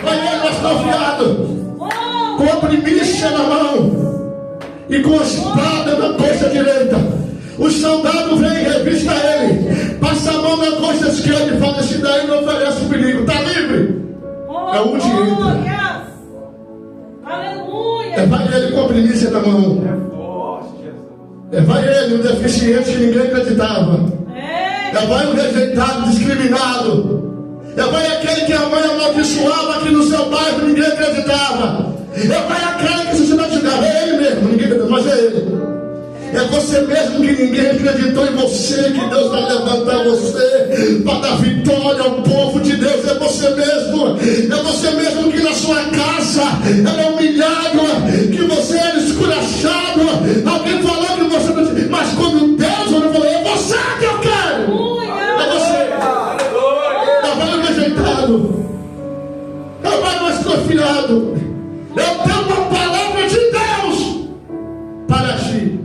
Vai ele mais confiado, com a primícia na mão e com a espada na coxa direita. O soldado vem e revista ele, passa a mão na coxa esquerda e fala: esse daí não oferece perigo, está livre. É onde entra. Aleluia. Vai ele com a primícia na mão. Vai ele, o deficiente que ninguém acreditava. Vai o rejeitado, discriminado. Vai aquele que a mãe amaldiçoava aqui no seu bairro, ninguém acreditava. Vai aquele que se não chegar, é ele mesmo, ninguém acreditava, mas é ele. É você mesmo que ninguém acreditou em você, que Deus vai levantar você para dar vitória ao povo de Deus. É você mesmo. É você mesmo que na sua casa era humilhado, que você era esculachado. Alguém falou que você não tinha, mas quando Deus falou, é você que eu quero. É você. Vai o rejeitado. Vai mais confiado. Eu tenho uma palavra de Deus para ti.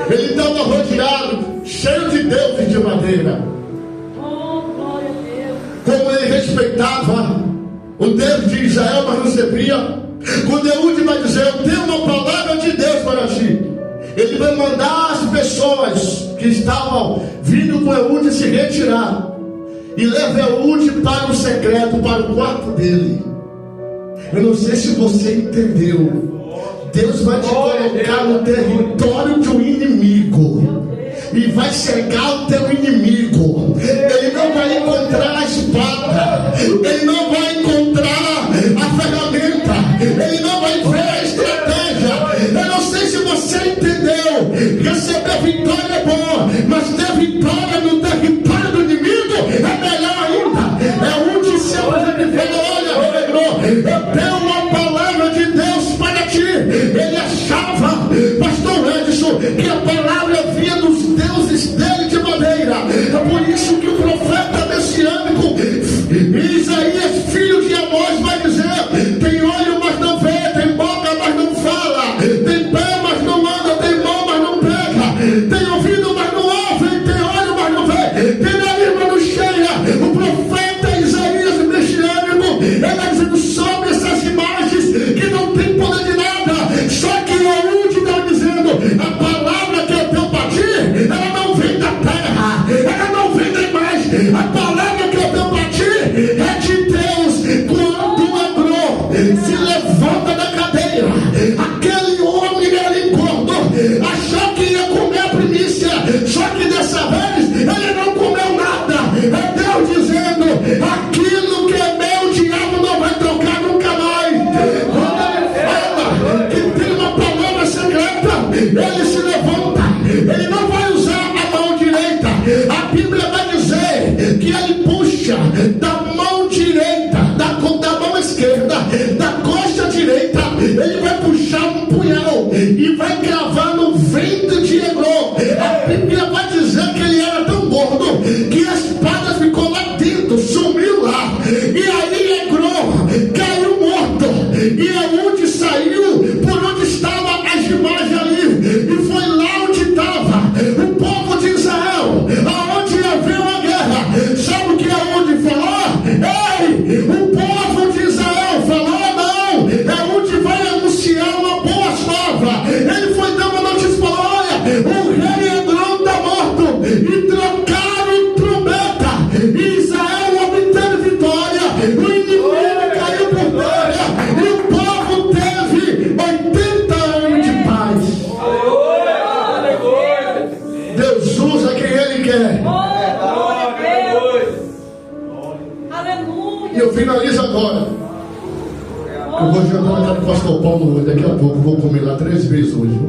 Ele estava rodeado, cheio de deuses de madeira. Como ele respeitava o Deus de Israel, mas não servia. Quando Eude vai dizer: eu tenho uma palavra de Deus para ti, ele vai mandar as pessoas que estavam vindo com Eude se retirar e leva Eude para o secreto, para o quarto dele. Eu não sei se você entendeu. Deus vai te colocar no território de um inimigo e vai cegar o teu inimigo. Ele não vai encontrar a espada, ele não vai encontrar a ferramenta, ele não vai ver a estratégia. Eu não sei se você entendeu. Receber vitória é bom, mas ter vitória no território do inimigo é melhor ainda. É onde sempre fala: olha, eu tenho uma palavra de Deus para ti. Ele achava, pastor Edson, que a palavra vinha dos deuses dele de madeira. É por isso que o profeta messiânico Isaías, filho de Amós, vai dizer: tem olho, mas não vê, tem boca, mas não fala, tem pé, mas não anda, tem mão, mas não pega, tem ouvido, mas não ouve, tem olho, mas não vê, tem nariz, mas não cheira. O profeta Isaías messiânico, ele está dizendo sobre essas imagens que não tem poder de nada. Só que Eude está dizendo: a palavra que eu tenho para ti, ela não vem da terra, ela não vem da imagem. A palavra que eu tenho para ti é de Deus. Quando Eglon se levanta da cadeira, aquele homem ele engordou, achou que ia comer a primícia, só que dessa vez ele não comeu nada. É Deus dizendo: aquilo que é meu, o diabo não vai trocar nunca mais. Quando ele fala que tem uma palavra secreta, ele se levanta, ele não vai usar a mão direita. A Bíblia vai dizer que ele puxa da mão direita, da mão esquerda, da coxa direita, ele vai puxar um punhal e vai cravar no ventre de Eglon. A Bíblia vai dizer que ele era tão gordo que a espada ficou lá dentro, sumiu lá, e aí Eglon caiu morto, e Eude saiu por onde estavam as imagens ali, e foi lá onde estava o povo de Israel, aonde havia uma guerra. Sabe o que Eude falou? Ei, o povo de Israel falou: não, Eude vai anunciar uma boa nova. Ele foi dar uma notícia e falou: olha, o rei Eglon está morto, e trocaram trombeta, e Israel obteve vitória, o inimigo caiu por terra, e o povo teve 80 anos de paz. Deus usa quem ele quer. E eu finalizo agora. Eu vou jantar na casa do pastor Paulo hoje, daqui a pouco. Vou comer lá 3 vezes hoje.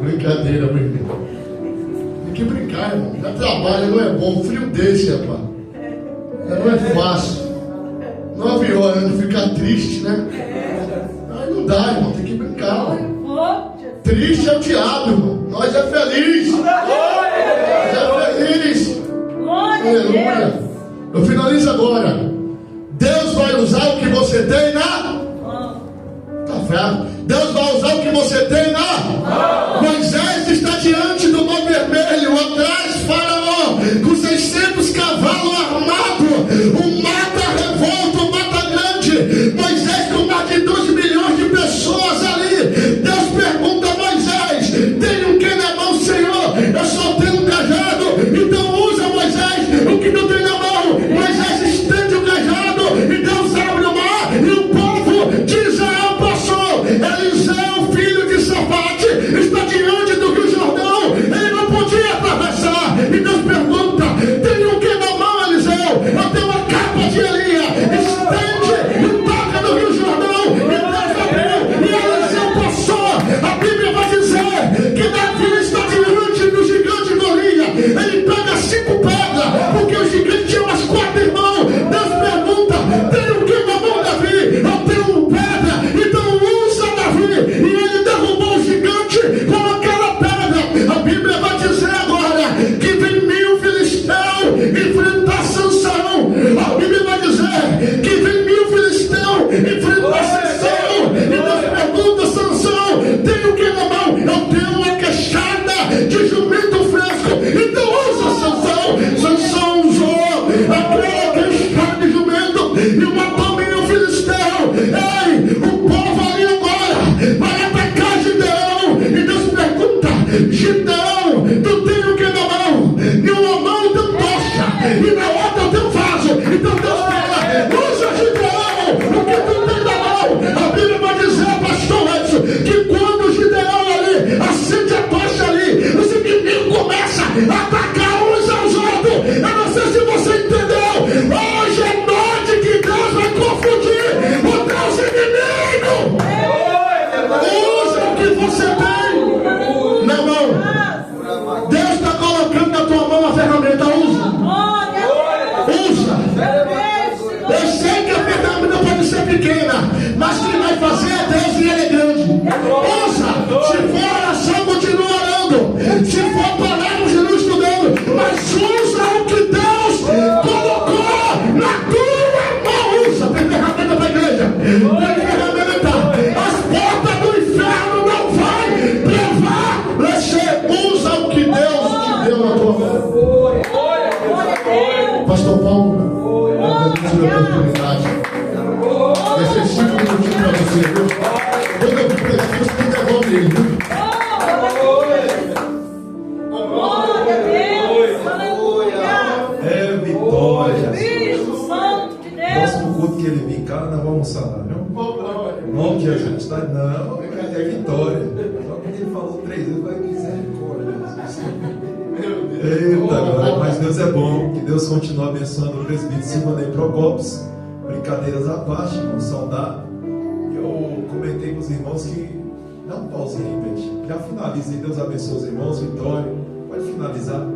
Brincadeira, meu irmão. Tem que brincar, irmão. Já trabalha, não é bom. Frio desse, rapaz. Não é fácil. 9 horas de ficar triste, né? Aí não dá, irmão. Tem que brincar, irmão. Triste é o diabo, irmão. Nós é feliz. Nós é feliz. Aleluia. Eu finalizo agora. Deus vai usar o que você tem na... Tá fraco. Deus vai usar o que você tem na... Moisés está diante do Mar Vermelho, atrás Faraó, com 600 cavalos armados. O mar está Usa. Se for oração, continua orando. Se for palavra, continua estudando. Mas usa o que Deus colocou na tua mão. Usa. Tem ferramenta para a igreja. Tem ferramenta. As portas do inferno não vai levar. Você usa o que Deus te deu na tua mão. Pastor Paulo, agradeço a oportunidade. Esse 5 minutinhos para você, viu? Quando eu vim para aqui, você me devolve ele, viu? Glória a Deus. Aleluia. É vitória. Espírito Santo de Deus. Próximo culto que ele vir cá, nós vamos almoçar lá, viu? Não que a gente está. Não, é vitória. Só que ele falou 3 vezes, vai misericórdia. Eita, agora, mas Deus é bom. Que Deus continue abençoando o presbítero Silvanei Procopos. Brincadeiras à parte, irmão, saudável. Eu comentei com os irmãos que dá um pauzinho aí, gente. Já finaliza aí. Deus abençoe os irmãos. Vitória, pode finalizar.